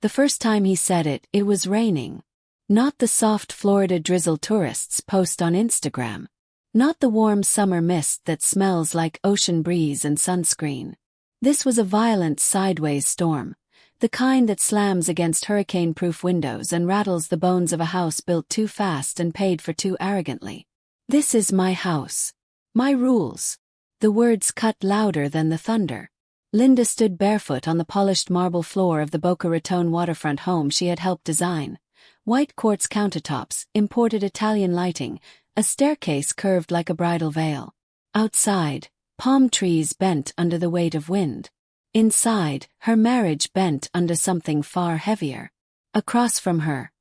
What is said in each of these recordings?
The first time he said it, it was raining. Not the soft Florida drizzle tourists post on Instagram. Not the warm summer mist that smells like ocean breeze and sunscreen. This was a violent sideways storm, the kind that slams against hurricane-proof windows and rattles the bones of a house built too fast and paid for too arrogantly. This is my house. My rules. The words cut louder than the thunder. Linda stood barefoot on the polished marble floor of the Boca Raton waterfront home she had helped design. White quartz countertops, imported Italian lighting, a staircase curved like a bridal veil. Outside, palm trees bent under the weight of wind. Inside, her marriage bent under something far heavier. Across from her,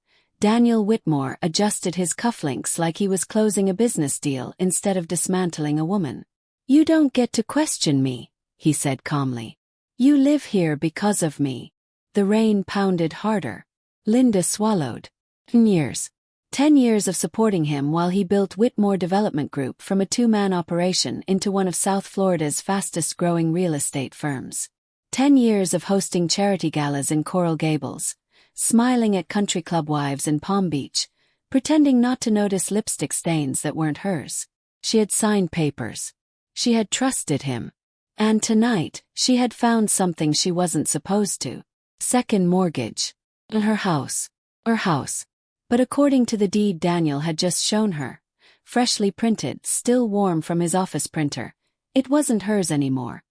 Daniel Whitmore adjusted his cufflinks like he was closing a business deal instead of dismantling a woman. "You don't get to question me," he said calmly. "You live here because of me." The rain pounded harder. Linda swallowed. 10 years. 10 years of supporting him while he built Whitmore Development Group from a two-man operation into one of South Florida's fastest-growing real estate firms. 10 years of hosting charity galas in Coral Gables, smiling at country club wives in Palm Beach, pretending not to notice lipstick stains that weren't hers. She had signed papers. She had trusted him. And tonight, she had found something she wasn't supposed to. Second mortgage. In her house. Her house. But according to the deed Daniel had just shown her, freshly printed, still warm from his office printer, it wasn't hers anymore.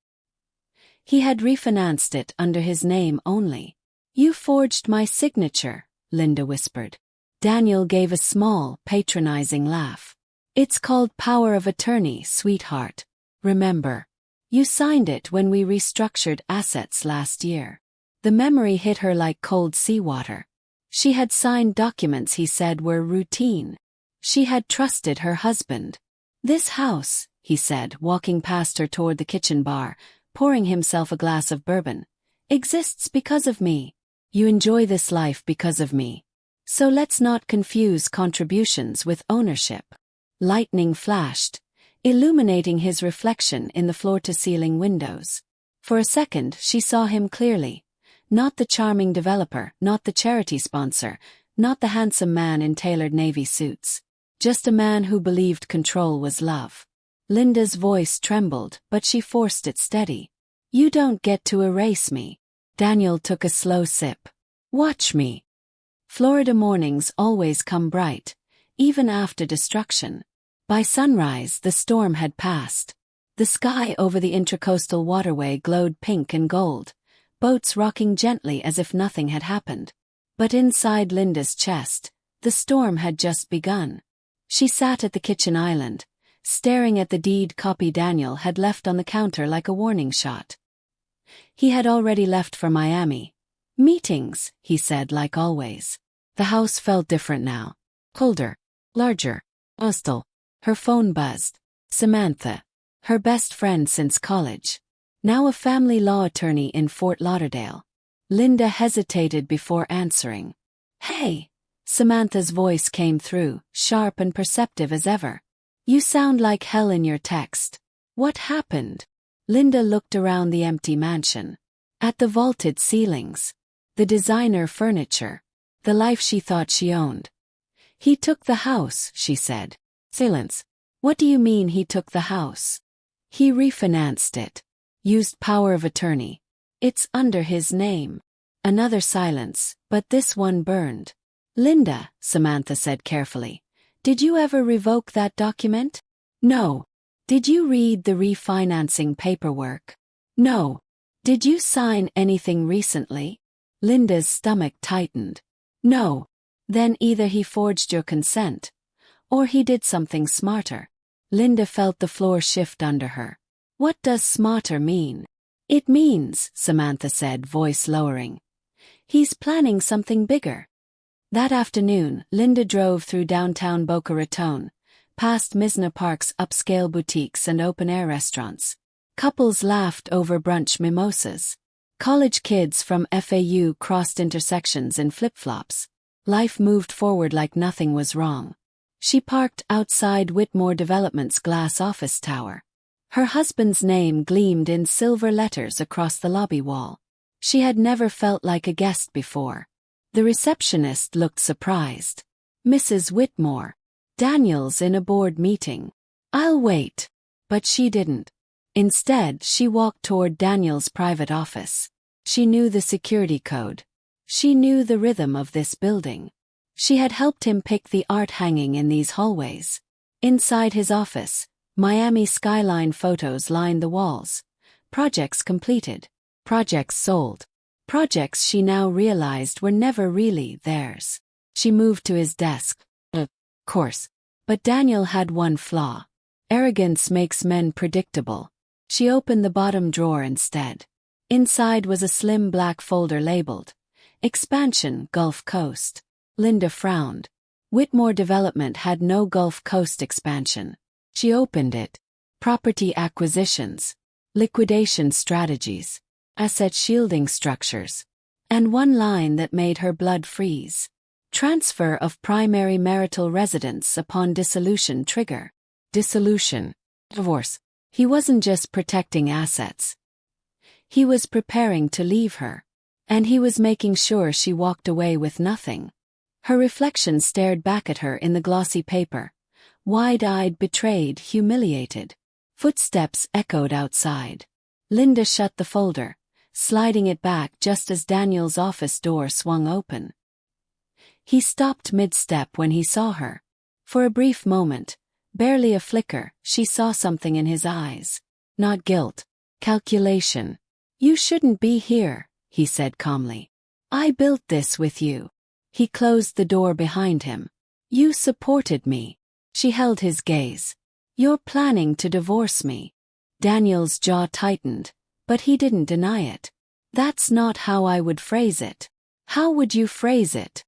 He had refinanced it under his name only. "You forged my signature," Linda whispered. Daniel gave a small, patronizing laugh. "It's called power of attorney, sweetheart. Remember? You signed it when we restructured assets last year." The memory hit her like cold seawater. She had signed documents he said were routine. She had trusted her husband. "This house," he said, walking past her toward the kitchen bar, pouring himself a glass of bourbon, "exists because of me. You enjoy this life because of me. So let's not confuse contributions with ownership." Lightning flashed, illuminating his reflection in the floor-to-ceiling windows. For a second she saw him clearly. Not the charming developer, not the charity sponsor, not the handsome man in tailored navy suits. Just a man who believed control was love. Linda's voice trembled, but she forced it steady. "You don't get to erase me." Daniel took a slow sip. "Watch me." Florida mornings always come bright, even after destruction. By sunrise, the storm had passed. The sky over the Intracoastal Waterway glowed pink and gold, boats rocking gently as if nothing had happened. But inside Linda's chest, the storm had just begun. She sat at the kitchen island, staring at the deed copy Daniel had left on the counter like a warning shot. He had already left for Miami. "Meetings," he said, like always. The house felt different now. Colder. Larger. Hostile. Her phone buzzed. Samantha. Her best friend since college. Now a family law attorney in Fort Lauderdale. Linda hesitated before answering. "Hey!" Samantha's voice came through, sharp and perceptive as ever. "You sound like hell in your text. What happened?" Linda looked around the empty mansion. At the vaulted ceilings. The designer furniture. The life she thought she owned. "He took the house," she said. Silence. "What do you mean he took the house?" "He refinanced it. Used power of attorney. It's under his name." Another silence, but this one burned. "Linda," Samantha said carefully, "did you ever revoke that document?" "No." "Did you read the refinancing paperwork?" "No." "Did you sign anything recently?" Linda's stomach tightened. "No." "Then either he forged your consent, or he did something smarter." Linda felt the floor shift under her. "What does smarter mean?" "It means," Samantha said, voice lowering, "he's planning something bigger." That afternoon, Linda drove through downtown Boca Raton, past Misna Park's upscale boutiques and open-air restaurants. Couples laughed over brunch mimosas. College kids from FAU crossed intersections in flip-flops. Life moved forward like nothing was wrong. She parked outside Whitmore Development's glass office tower. Her husband's name gleamed in silver letters across the lobby wall. She had never felt like a guest before. The receptionist looked surprised. "Mrs. Whitmore. Daniel's in a board meeting. I'll wait." But she didn't. Instead, she walked toward Daniel's private office. She knew the security code. She knew the rhythm of this building. She had helped him pick the art hanging in these hallways. Inside his office, Miami skyline photos lined the walls. Projects completed. Projects sold. Projects she now realized were never really theirs. She moved to his desk. Of course. But Daniel had one flaw. Arrogance makes men predictable. She opened the bottom drawer instead. Inside was a slim black folder labeled Expansion Gulf Coast. Linda frowned. Whitmore Development had no Gulf Coast expansion. She opened it. Property acquisitions. Liquidation strategies. Asset shielding structures. And one line that made her blood freeze. Transfer of primary marital residence upon dissolution trigger. Dissolution. Divorce. He wasn't just protecting assets. He was preparing to leave her. And he was making sure she walked away with nothing. Her reflection stared back at her in the glossy paper. Wide-eyed, betrayed, humiliated. Footsteps echoed outside. Linda shut the folder, sliding it back just as Daniel's office door swung open. He stopped mid-step when he saw her. For a brief moment, barely a flicker, she saw something in his eyes. Not guilt. Calculation. "You shouldn't be here," he said calmly. "I built this with you." He closed the door behind him. "You supported me." She held his gaze. "You're planning to divorce me." Daniel's jaw tightened, but he didn't deny it. "That's not how I would phrase it." "How would you phrase it?"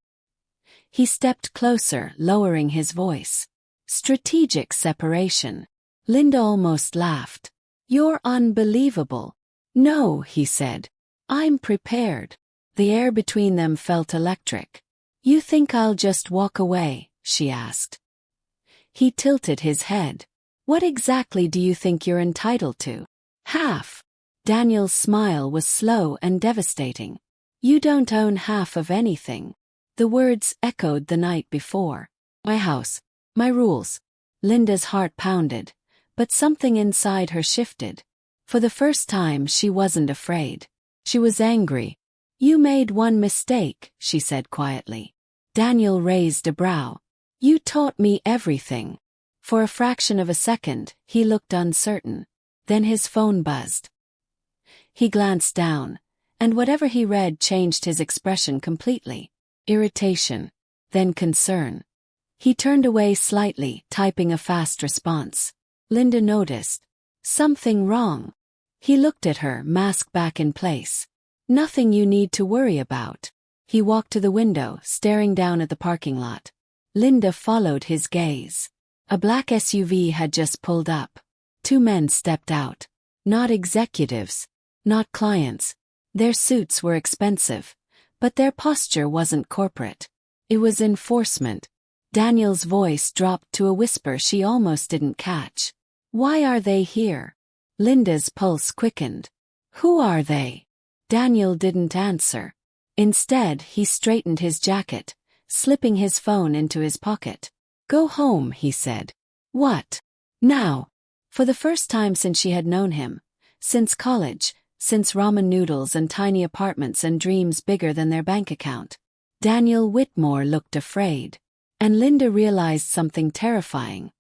He stepped closer, lowering his voice. "Strategic separation." Linda almost laughed. "You're unbelievable." "No," he said. "I'm prepared." The air between them felt electric. "You think I'll just walk away?" she asked. He tilted his head. "What exactly do you think you're entitled to?" "Half." Daniel's smile was slow and devastating. "You don't own half of anything." The words echoed the night before. "My house. My rules." Linda's heart pounded, but something inside her shifted. For the first time she wasn't afraid. She was angry. "You made one mistake," she said quietly. Daniel raised a brow. "You taught me everything." For a fraction of a second, he looked uncertain. Then his phone buzzed. He glanced down, and whatever he read changed his expression completely. Irritation. Then concern. He turned away slightly, typing a fast response. Linda noticed. "Something wrong." He looked at her, mask back in place. "Nothing you need to worry about." He walked to the window, staring down at the parking lot. Linda followed his gaze. A black SUV had just pulled up. Two men stepped out. Not executives. Not clients. Their suits were expensive. But their posture wasn't corporate. It was enforcement. Daniel's voice dropped to a whisper she almost didn't catch. "Why are they here?" Linda's pulse quickened. "Who are they?" Daniel didn't answer. Instead, he straightened his jacket, slipping his phone into his pocket. "Go home," he said. "What? Now?" For the first time since she had known him, since college, since ramen noodles and tiny apartments and dreams bigger than their bank account, Daniel Whitmore looked afraid. And Linda realized something terrifying.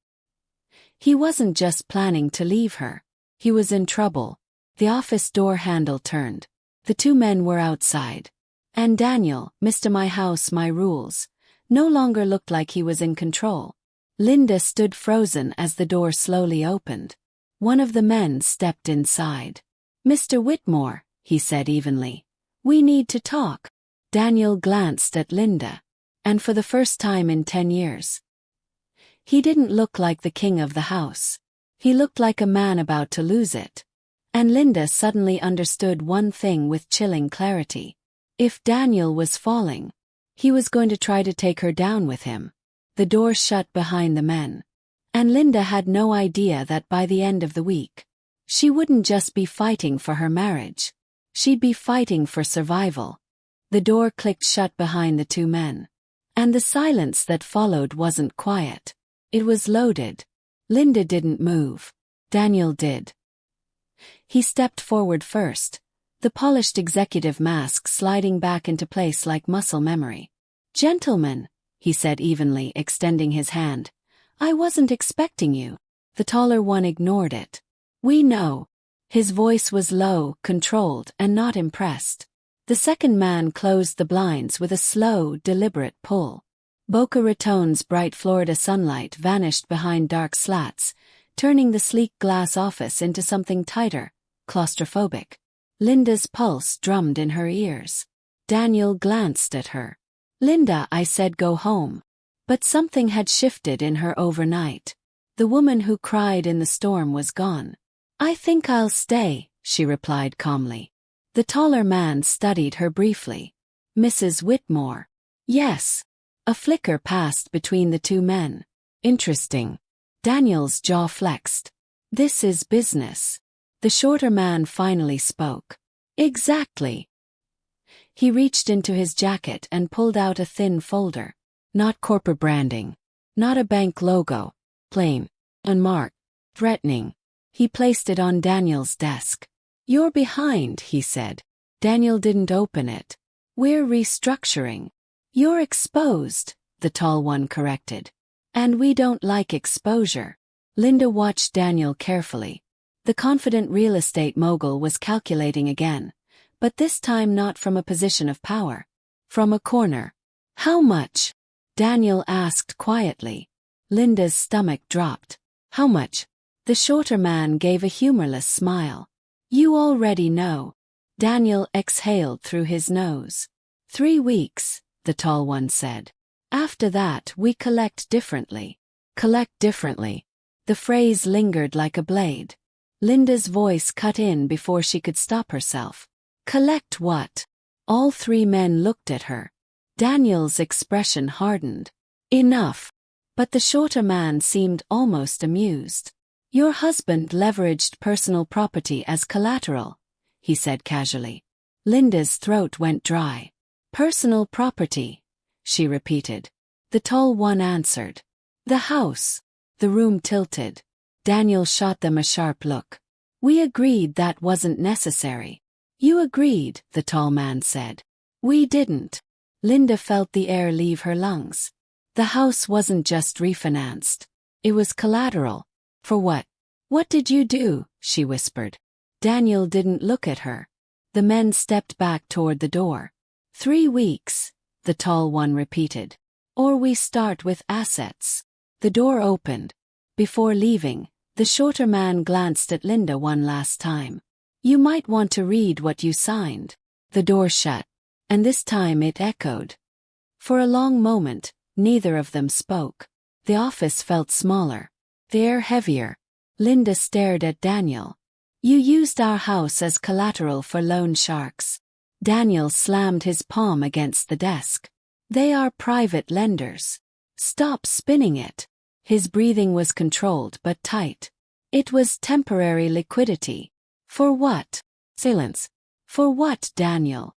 He wasn't just planning to leave her. He was in trouble. The office door handle turned. The two men were outside. And Daniel, Mr. My House, My Rules, no longer looked like he was in control. Linda stood frozen as the door slowly opened. One of the men stepped inside. "Mr. Whitmore," he said evenly. "We need to talk." Daniel glanced at Linda. And for the first time in 10 years. He didn't look like the king of the house. He looked like a man about to lose it. And Linda suddenly understood one thing with chilling clarity. If Daniel was falling, he was going to try to take her down with him. The door shut behind the men. And Linda had no idea that by the end of the week, she wouldn't just be fighting for her marriage. She'd be fighting for survival. The door clicked shut behind the two men. And the silence that followed wasn't quiet. It was loaded. Linda didn't move. Daniel did. He stepped forward first, the polished executive mask sliding back into place like muscle memory. "Gentlemen," he said evenly, extending his hand. "I wasn't expecting you." The taller one ignored it. "We know." His voice was low, controlled, and not impressed. The second man closed the blinds with a slow, deliberate pull. Boca Raton's bright Florida sunlight vanished behind dark slats, turning the sleek glass office into something tighter, claustrophobic. Linda's pulse drummed in her ears. Daniel glanced at her. "Linda," I said, "go home." But something had shifted in her overnight. The woman who cried in the storm was gone. "I think I'll stay," she replied calmly. The taller man studied her briefly. "Mrs. Whitmore?" "Yes." A flicker passed between the two men. "Interesting." Daniel's jaw flexed. "This is business." The shorter man finally spoke. "Exactly." He reached into his jacket and pulled out a thin folder. Not corporate branding. Not a bank logo. Plain. Unmarked. Threatening. He placed it on Daniel's desk. "You're behind," he said. Daniel didn't open it. "We're restructuring." "You're exposed," the tall one corrected. "And we don't like exposure." Linda watched Daniel carefully. The confident real estate mogul was calculating again, but this time not from a position of power. From a corner. "How much?" Daniel asked quietly. Linda's stomach dropped. "How much?" The shorter man gave a humorless smile. "You already know." Daniel exhaled through his nose. 3 weeks, the tall one said. "After that we collect differently." Collect differently. The phrase lingered like a blade. Linda's voice cut in before she could stop herself. "Collect what?" All three men looked at her. Daniel's expression hardened. "Enough." But the shorter man seemed almost amused. "Your husband leveraged personal property as collateral," he said casually. Linda's throat went dry. "Personal property," she repeated. The tall one answered. "The house." The room tilted. Daniel shot them a sharp look. "We agreed that wasn't necessary." "You agreed," the tall man said. "We didn't." Linda felt the air leave her lungs. The house wasn't just refinanced. It was collateral. "For what?" "What did you do?" she whispered. Daniel didn't look at her. The men stepped back toward the door. 3 weeks, the tall one repeated. "Or we start with assets." The door opened. Before leaving, the shorter man glanced at Linda one last time. "You might want to read what you signed." The door shut. And this time it echoed. For a long moment, neither of them spoke. The office felt smaller. The air heavier. Linda stared at Daniel. "You used our house as collateral for loan sharks." Daniel slammed his palm against the desk. "They are private lenders. Stop spinning it." His breathing was controlled but tight. "It was temporary liquidity." "For what?" Silence. "For what, Daniel?"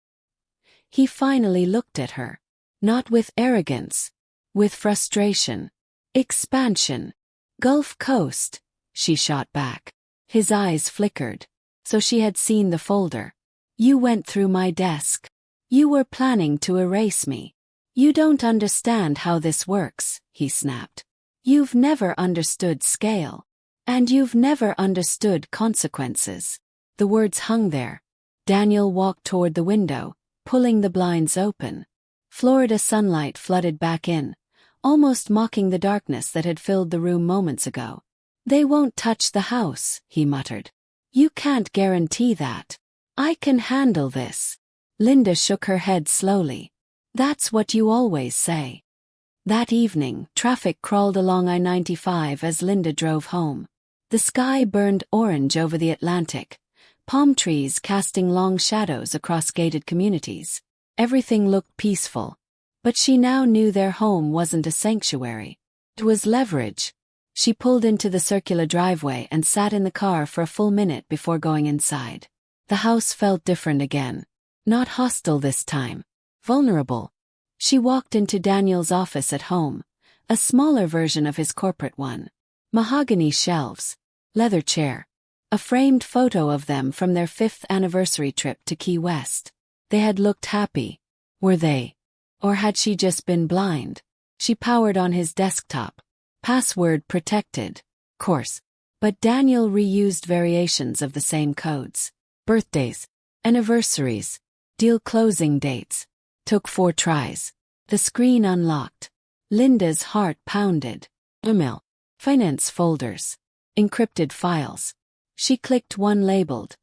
He finally looked at her. Not with arrogance. With frustration. "Expansion." "Gulf Coast," she shot back. His eyes flickered. So she had seen the folder. "You went through my desk. You were planning to erase me." "You don't understand how this works," he snapped. "You've never understood scale. And you've never understood consequences." The words hung there. Daniel walked toward the window, pulling the blinds open. Florida sunlight flooded back in, almost mocking the darkness that had filled the room moments ago. "They won't touch the house," he muttered. "You can't guarantee that." "I can handle this." Linda shook her head slowly. "That's what you always say." That evening, traffic crawled along I-95 as Linda drove home. The sky burned orange over the Atlantic, palm trees casting long shadows across gated communities. Everything looked peaceful. But she now knew their home wasn't a sanctuary. It was leverage. She pulled into the circular driveway and sat in the car for a full minute before going inside. The house felt different again. Not hostile this time. Vulnerable. She walked into Daniel's office at home, a smaller version of his corporate one. Mahogany shelves, leather chair, a framed photo of them from their 5th anniversary trip to Key West. They had looked happy. Were they? Or had she just been blind? She powered on his desktop. Password protected. Course. But Daniel reused variations of the same codes. Birthdays, anniversaries, deal closing dates. Took 4 tries. The screen unlocked. Linda's heart pounded. Email. Finance folders. Encrypted files. She clicked one labeled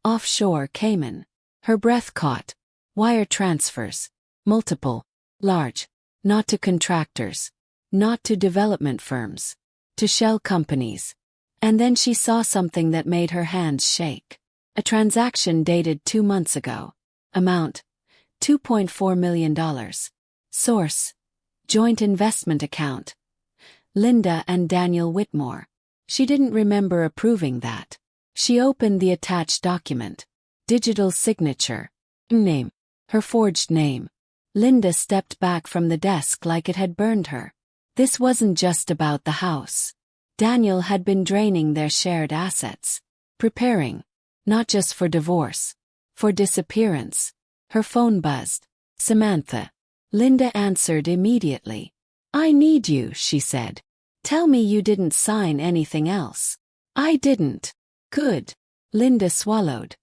Offshore Cayman. Her breath caught. Wire transfers. Multiple. Large. Not to contractors. Not to development firms. To shell companies. And then she saw something that made her hands shake. A transaction dated 2 months ago. Amount: $2.4 million. Source: joint investment account. Linda and Daniel Whitmore. She didn't remember approving that. She opened the attached document. Digital signature. Name. Her forged name. Linda stepped back from the desk like it had burned her. This wasn't just about the house. Daniel had been draining their shared assets. Preparing. Not just for divorce. For disappearance. Her phone buzzed. Samantha. Linda answered immediately. I need you, she said. Tell me you didn't sign anything else. I didn't. Good. Linda swallowed.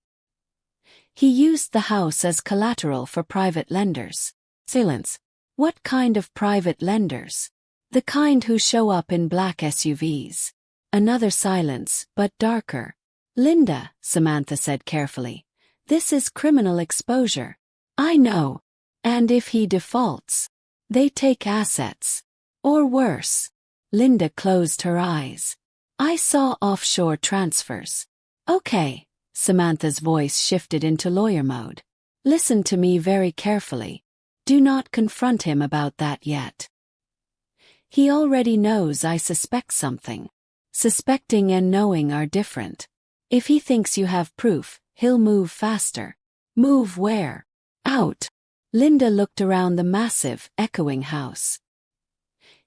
He used the house as collateral for private lenders. Silence. What kind of private lenders? The kind who show up in black SUVs. Another silence, but darker. Linda, Samantha said carefully. This is criminal exposure. I know. And if he defaults, they take assets. Or worse. Linda closed her eyes. I saw offshore transfers. Okay. Samantha's voice shifted into lawyer mode. Listen to me very carefully. Do not confront him about that yet. He already knows I suspect something. Suspecting and knowing are different. If he thinks you have proof, he'll move faster. Move where? Out. Linda looked around the massive, echoing house.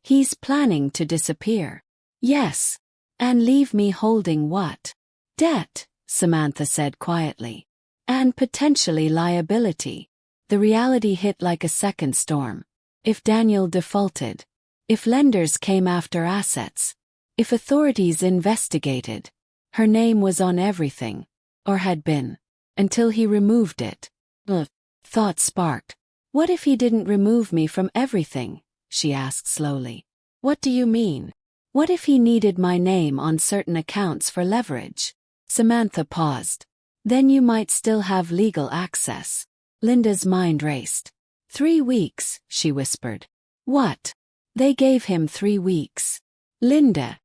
He's planning to disappear. Yes. And leave me holding what? Debt, Samantha said quietly. And potentially liability. The reality hit like a second storm. If Daniel defaulted. If lenders came after assets. If authorities investigated. Her name was on everything. Or had been. Until he removed it. Thought sparked. What if he didn't remove me from everything? She asked slowly. What do you mean? What if he needed my name on certain accounts for leverage? Samantha paused. Then you might still have legal access. Linda's mind raced. 3 weeks, she whispered. What? They gave him 3 weeks. Linda.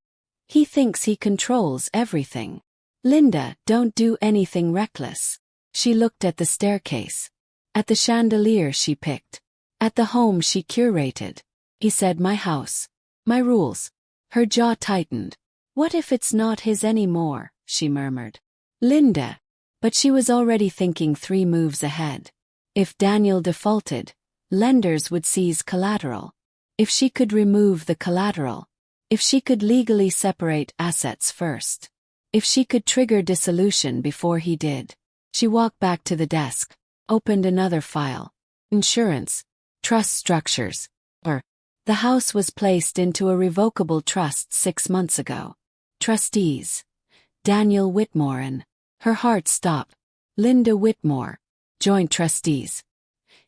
He thinks he controls everything. Linda, don't do anything reckless. She looked at the staircase. At the chandelier she picked. At the home she curated. He said, my house. My rules. Her jaw tightened. What if it's not his anymore? She murmured. Linda. But she was already thinking 3 moves ahead. If Daniel defaulted, lenders would seize collateral. If she could remove the collateral. If she could legally separate assets first. If she could trigger dissolution before he did. She walked back to the desk. Opened another file. Insurance. Trust structures. The house was placed into a revocable trust 6 months ago. Trustees. Daniel Whitmore and. Her heart stopped. Linda Whitmore. Joint trustees.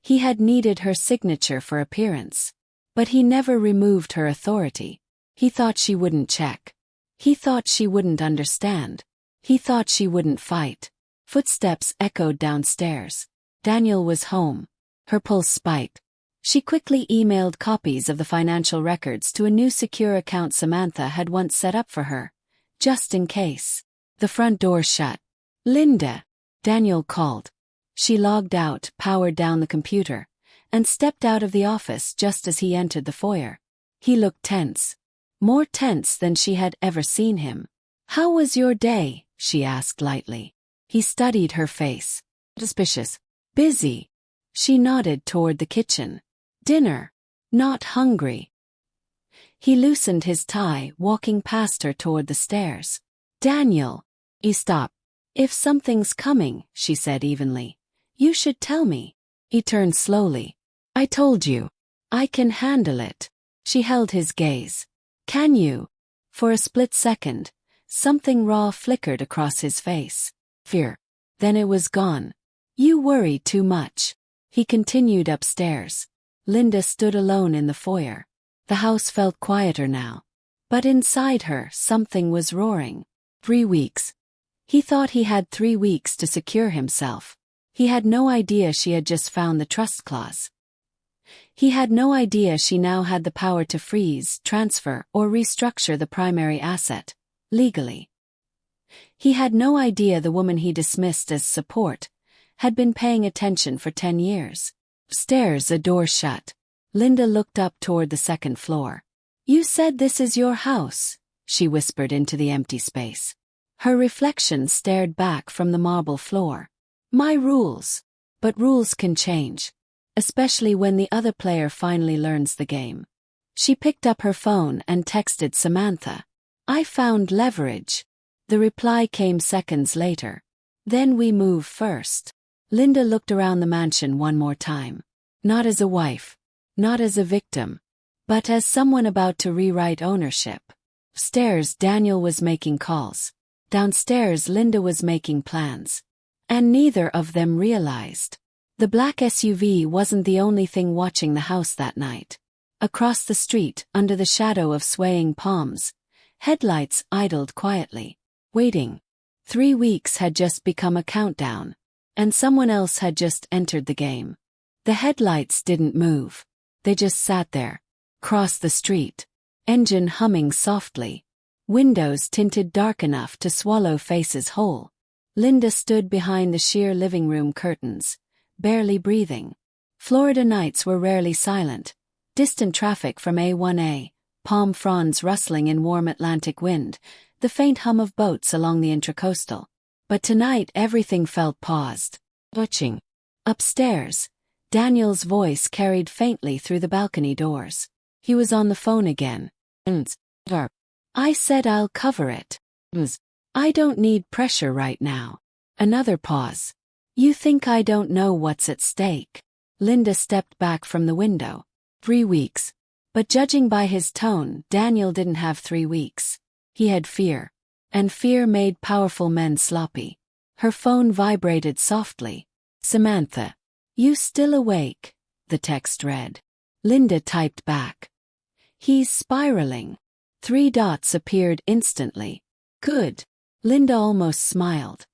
He had needed her signature for appearance. But he never removed her authority. He thought she wouldn't check. He thought she wouldn't understand. He thought she wouldn't fight. Footsteps echoed downstairs. Daniel was home. Her pulse spiked. She quickly emailed copies of the financial records to a new secure account Samantha had once set up for her. Just in case. The front door shut. Linda. Daniel called. She logged out, powered down the computer, and stepped out of the office just as he entered the foyer. He looked tense. More tense than she had ever seen him. How was your day? She asked lightly. He studied her face. Suspicious. Busy. She nodded toward the kitchen. Dinner. Not hungry. He loosened his tie, walking past her toward the stairs. Daniel. He stopped. If something's coming, she said evenly, you should tell me. He turned slowly. I told you. I can handle it. She held his gaze. Can you? For a split second, something raw flickered across his face. Fear. Then it was gone. You worry too much. He continued upstairs. Linda stood alone in the foyer. The house felt quieter now. But inside her, something was roaring. 3 weeks. He thought he had 3 weeks to secure himself. He had no idea she had just found the trust clause. He had no idea she now had the power to freeze, transfer, or restructure the primary asset, legally. He had no idea the woman he dismissed as support had been paying attention for 10 years. Upstairs, a door shut. Linda looked up toward the second floor. You said this is your house, she whispered into the empty space. Her reflection stared back from the marble floor. My rules. But rules can change. Especially when the other player finally learns the game. She picked up her phone and texted Samantha. I found leverage. The reply came seconds later. Then we move first. Linda looked around the mansion one more time. Not as a wife. Not as a victim. But as someone about to rewrite ownership. Upstairs, Daniel was making calls. Downstairs, Linda was making plans. And neither of them realized. The black SUV wasn't the only thing watching the house that night. Across the street, under the shadow of swaying palms, headlights idled quietly, waiting. 3 weeks had just become a countdown, and someone else had just entered the game. The headlights didn't move. They just sat there. Crossed the street. Engine humming softly. Windows tinted dark enough to swallow faces whole. Linda stood behind the sheer living room curtains, barely breathing. Florida nights were rarely silent. Distant traffic from A1A, palm fronds rustling in warm Atlantic wind, the faint hum of boats along the intracoastal. But tonight everything felt paused. Watching. Upstairs, Daniel's voice carried faintly through the balcony doors. He was on the phone again. I said I'll cover it. I don't need pressure right now. Another pause. You think I don't know what's at stake? Linda stepped back from the window. 3 weeks. But judging by his tone, Daniel didn't have 3 weeks. He had fear. And fear made powerful men sloppy. Her phone vibrated softly. Samantha. You still awake? The text read. Linda typed back. He's spiraling. 3 dots appeared instantly. Good. Linda almost smiled.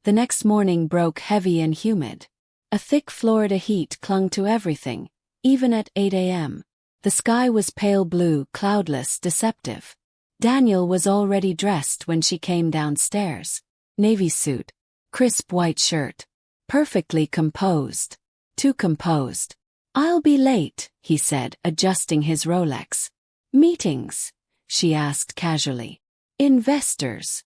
The next morning broke heavy and humid. A thick Florida heat clung to everything, even at 8 a.m. The sky was pale blue, cloudless, deceptive. Daniel was already dressed when she came downstairs. Navy suit. Crisp white shirt. Perfectly composed. Too composed. I'll be late, he said, adjusting his Rolex. Meetings? She asked casually. Investors.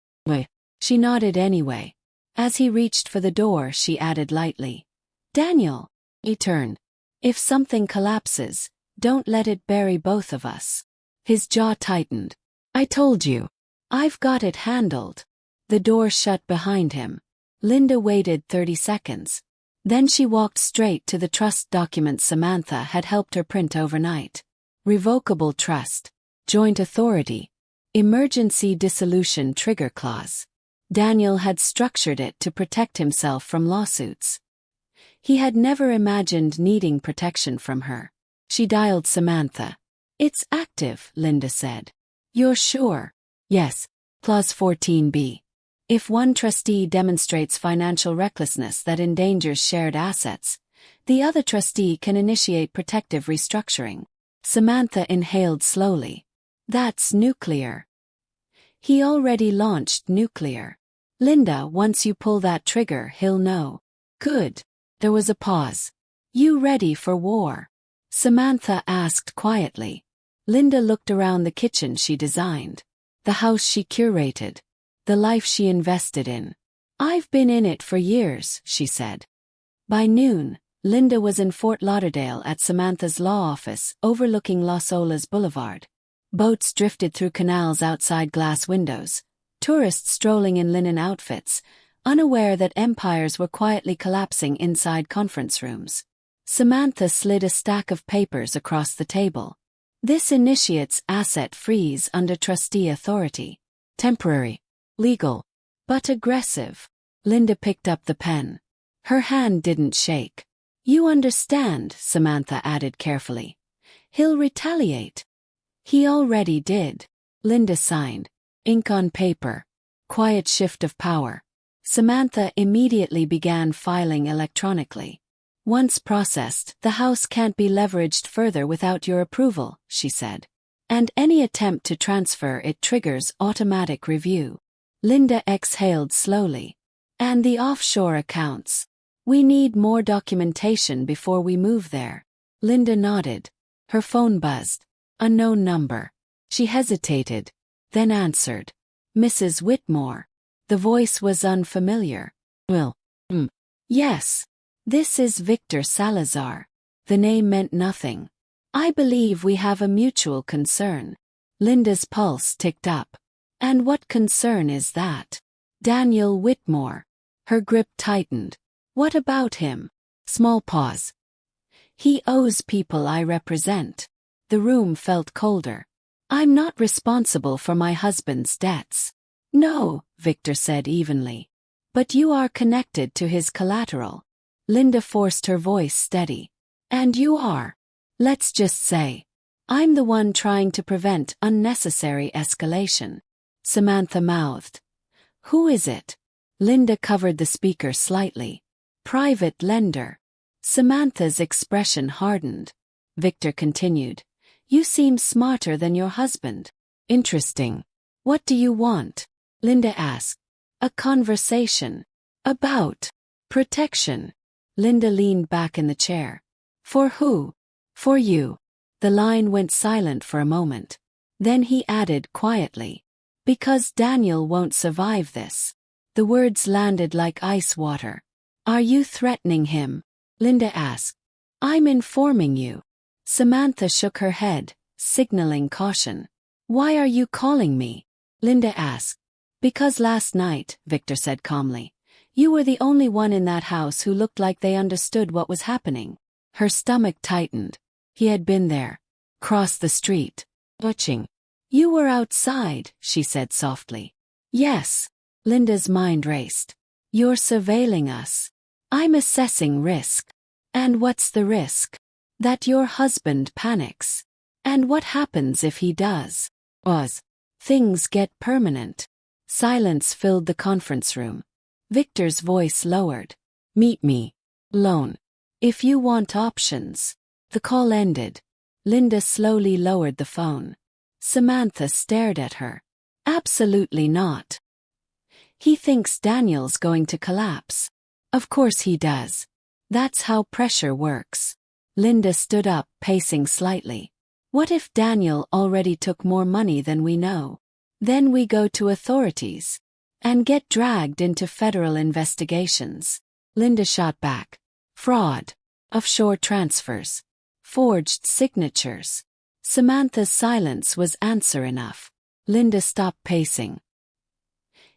She nodded anyway. As he reached for the door, she added lightly. Daniel. He turned. If something collapses, don't let it bury both of us. His jaw tightened. I told you. I've got it handled. The door shut behind him. Linda waited 30 seconds. Then she walked straight to the trust documents Samantha had helped her print overnight. Revocable trust. Joint authority. Emergency dissolution trigger clause. Daniel had structured it to protect himself from lawsuits. He had never imagined needing protection from her. She dialed Samantha. It's active, Linda said. You're sure? Yes. Clause 14b. If one trustee demonstrates financial recklessness that endangers shared assets, the other trustee can initiate protective restructuring. Samantha inhaled slowly. That's nuclear. He already launched nuclear. Linda, once you pull that trigger, he'll know. Good. There was a pause. You ready for war? Samantha asked quietly. Linda looked around the kitchen she designed. The house she curated. The life she invested in. I've been in it for years, she said. By noon, Linda was in Fort Lauderdale at Samantha's law office overlooking Las Olas Boulevard. Boats drifted through canals outside glass windows, tourists strolling in linen outfits, unaware that empires were quietly collapsing inside conference rooms. Samantha slid a stack of papers across the table. This initiates asset freeze under trustee authority. Temporary. Legal. But aggressive. Linda picked up the pen. Her hand didn't shake. You understand, Samantha added carefully. He'll retaliate. He already did. Linda signed. Ink on paper. Quiet shift of power. Samantha immediately began filing electronically. Once processed, the house can't be leveraged further without your approval, she said. And any attempt to transfer it triggers automatic review. Linda exhaled slowly. And the offshore accounts. We need more documentation before we move there. Linda nodded. Her phone buzzed. Unknown number. She hesitated, then answered. Mrs. Whitmore. The voice was unfamiliar. Well, yes. This is Victor Salazar. The name meant nothing. I believe we have a mutual concern. Linda's pulse ticked up. And what concern is that? Daniel Whitmore. Her grip tightened. What about him? Small pause. He owes people I represent. The room felt colder. I'm not responsible for my husband's debts. No, Victor said evenly. But you are connected to his collateral. Linda forced her voice steady. And you are. Let's just say. I'm the one trying to prevent unnecessary escalation. Samantha mouthed. Who is it? Linda covered the speaker slightly. Private lender. Samantha's expression hardened. Victor continued. You seem smarter than your husband. Interesting. What do you want? Linda asked. A conversation. About. Protection. Linda leaned back in the chair. For who? For you. The line went silent for a moment. Then he added quietly. Because Daniel won't survive this. The words landed like ice water. Are you threatening him? Linda asked. I'm informing you. Samantha shook her head, signaling caution. Why are you calling me? Linda asked. Because last night, Victor said calmly. You were the only one in that house who looked like they understood what was happening. Her stomach tightened. He had been there. Crossed the street. Watching. You were outside, she said softly. Yes. Linda's mind raced. You're surveilling us. I'm assessing risk. And what's the risk? That your husband panics. And what happens if he does? Things get permanent. Silence filled the conference room. Victor's voice lowered. Meet me. Alone. If you want options. The call ended. Linda slowly lowered the phone. Samantha stared at her. Absolutely not. He thinks Daniel's going to collapse. Of course he does. That's how pressure works. Linda stood up, pacing slightly. What if Daniel already took more money than we know? Then we go to authorities. And get dragged into federal investigations. Linda shot back. Fraud. Offshore transfers. Forged signatures. Samantha's silence was answer enough. Linda stopped pacing.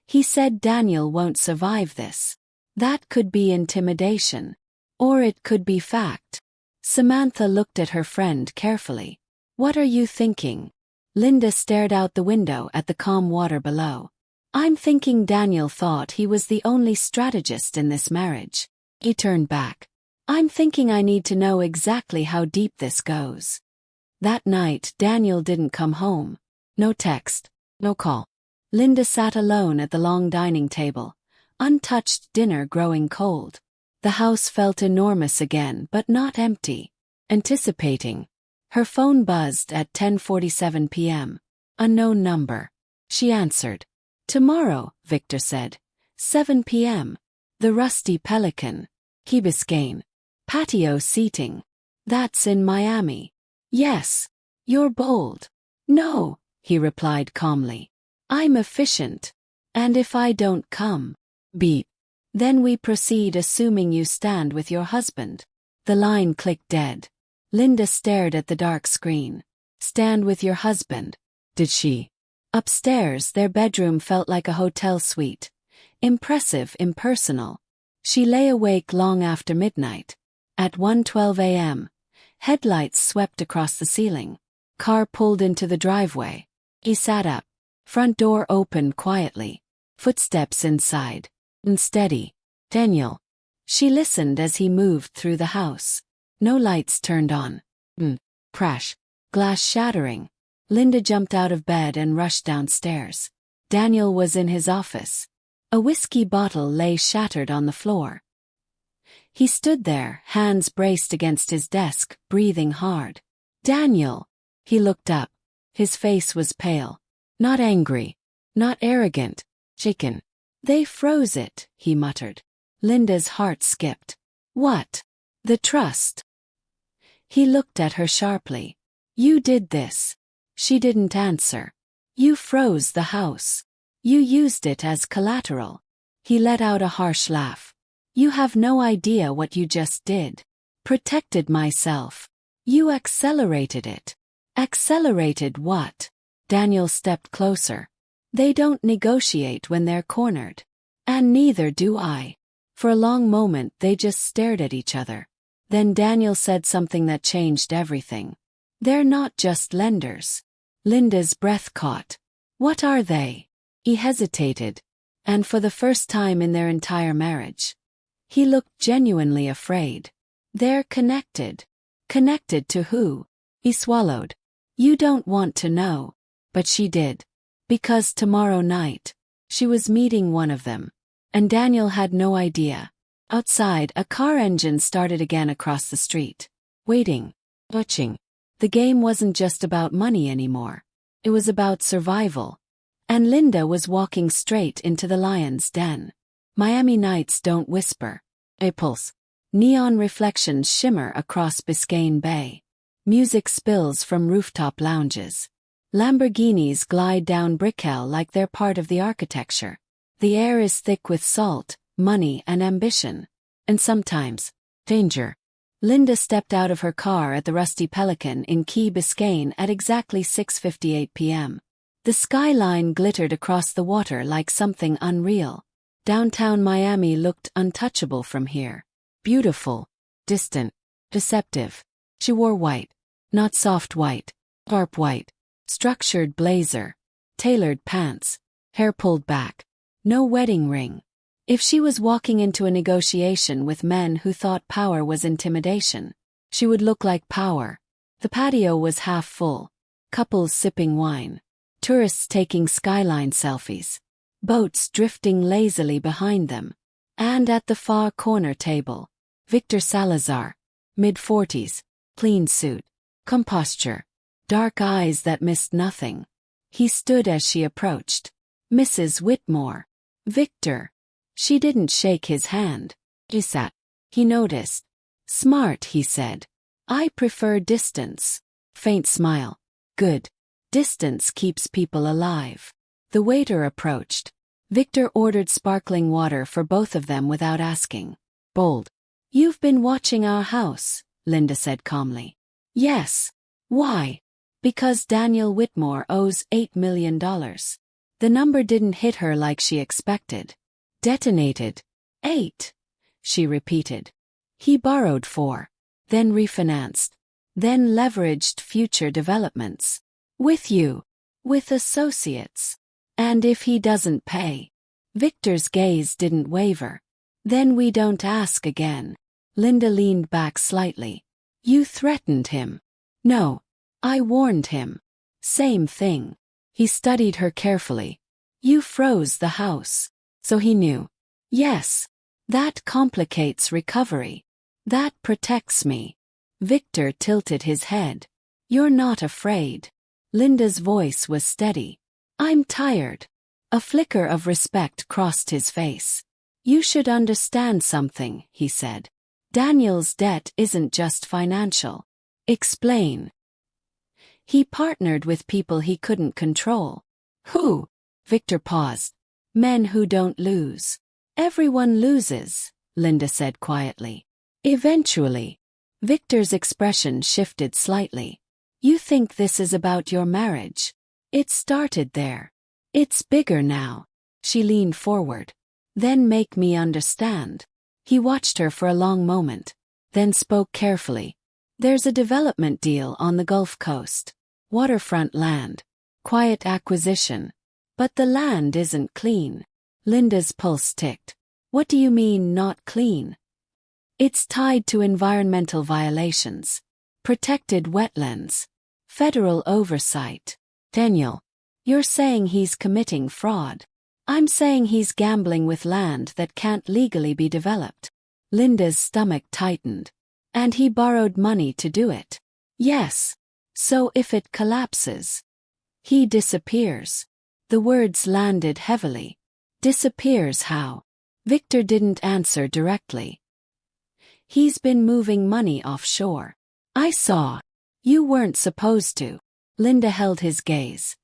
He said Daniel won't survive this. That could be intimidation. Or it could be fact. Samantha looked at her friend carefully. What are you thinking? Linda stared out the window at the calm water below. I'm thinking Daniel thought he was the only strategist in this marriage. He turned back. I'm thinking I need to know exactly how deep this goes. That night, Daniel didn't come home. No text. No call. Linda sat alone at the long dining table, untouched dinner growing cold. The house felt enormous again, but not empty. Anticipating. Her phone buzzed at 10:47 p.m. Unknown number. She answered. Tomorrow, Victor said. 7 p.m. The Rusty Pelican. Key Biscayne. Patio seating. That's in Miami. Yes. You're bold. No, he replied calmly. I'm efficient. And if I don't come, beep. Then we proceed assuming you stand with your husband. The line clicked dead. Linda stared at the dark screen. Stand with your husband. Did she? Upstairs, their bedroom felt like a hotel suite. Impressive, impersonal. She lay awake long after midnight. At 1:12 a.m., headlights swept across the ceiling. Car pulled into the driveway. He sat up. Front door opened quietly. Footsteps inside. Unsteady. Daniel. She listened as he moved through the house. No lights turned on. Crash. Glass shattering. Linda jumped out of bed and rushed downstairs. Daniel was in his office. A whiskey bottle lay shattered on the floor. He stood there, hands braced against his desk, breathing hard. Daniel! He looked up. His face was pale. Not angry. Not arrogant. Shaken. They froze it, he muttered. Linda's heart skipped. What? The trust. He looked at her sharply. You did this. She didn't answer. You froze the house. You used it as collateral. He let out a harsh laugh. You have no idea what you just did. Protected myself. You accelerated it. Accelerated what? Daniel stepped closer. They don't negotiate when they're cornered. And neither do I. For a long moment they just stared at each other. Then Daniel said something that changed everything. They're not just lenders. Linda's breath caught. What are they? He hesitated. And for the first time in their entire marriage. He looked genuinely afraid. They're connected. Connected to who? He swallowed. You don't want to know. But she did. Because tomorrow night, she was meeting one of them. And Daniel had no idea. Outside, a car engine started again across the street. Waiting. Watching. The game wasn't just about money anymore. It was about survival. And Linda was walking straight into the lion's den. Miami nights don't whisper. A pulse. Neon reflections shimmer across Biscayne Bay. Music spills from rooftop lounges. Lamborghinis glide down Brickell like they're part of the architecture. The air is thick with salt, money, and ambition. And sometimes, danger. Linda stepped out of her car at the Rusty Pelican in Key Biscayne at exactly 6:58 p.m. The skyline glittered across the water like something unreal. Downtown Miami looked untouchable from here. Beautiful, distant, deceptive. She wore white. Not soft white. Sharp white. Structured blazer. Tailored pants. Hair pulled back. No wedding ring. If she was walking into a negotiation with men who thought power was intimidation, she would look like power. The patio was half full. Couples sipping wine. Tourists taking skyline selfies. Boats drifting lazily behind them. And at the far corner table, Victor Salazar. Mid-40s. Clean suit. Composture. Dark eyes that missed nothing. He stood as she approached. Mrs. Whitmore. Victor. She didn't shake his hand. She sat. He noticed. Smart, he said. I prefer distance. Faint smile. Good. Distance keeps people alive. The waiter approached. Victor ordered sparkling water for both of them without asking. Bold. You've been watching our house, Linda said calmly. Yes. Why? Because Daniel Whitmore owes $8 million. The number didn't hit her like she expected. Detonated. 8. She repeated. He borrowed 4. Then refinanced. Then leveraged future developments. With you. With associates. And if he doesn't pay. Victor's gaze didn't waver. Then we don't ask again. Linda leaned back slightly. You threatened him. No. I warned him. Same thing. He studied her carefully. You froze the house. So he knew. Yes. That complicates recovery. That protects me. Victor tilted his head. You're not afraid. Linda's voice was steady. I'm tired. A flicker of respect crossed his face. You should understand something, he said. Daniel's debt isn't just financial. Explain. He partnered with people he couldn't control. Who? Victor paused. Men who don't lose. Everyone loses, Linda said quietly. Eventually. Victor's expression shifted slightly. You think this is about your marriage? It started there. It's bigger now. She leaned forward. Then make me understand. He watched her for a long moment, then spoke carefully. There's a development deal on the Gulf Coast. Waterfront land. Quiet acquisition. But the land isn't clean. Linda's pulse ticked. What do you mean, not clean? It's tied to environmental violations. Protected wetlands. Federal oversight. Daniel, you're saying he's committing fraud. I'm saying he's gambling with land that can't legally be developed. Linda's stomach tightened. And he borrowed money to do it. Yes. So if it collapses, he disappears. The words landed heavily. Disappears how? Victor didn't answer directly. He's been moving money offshore. I saw. You weren't supposed to. Linda held his gaze.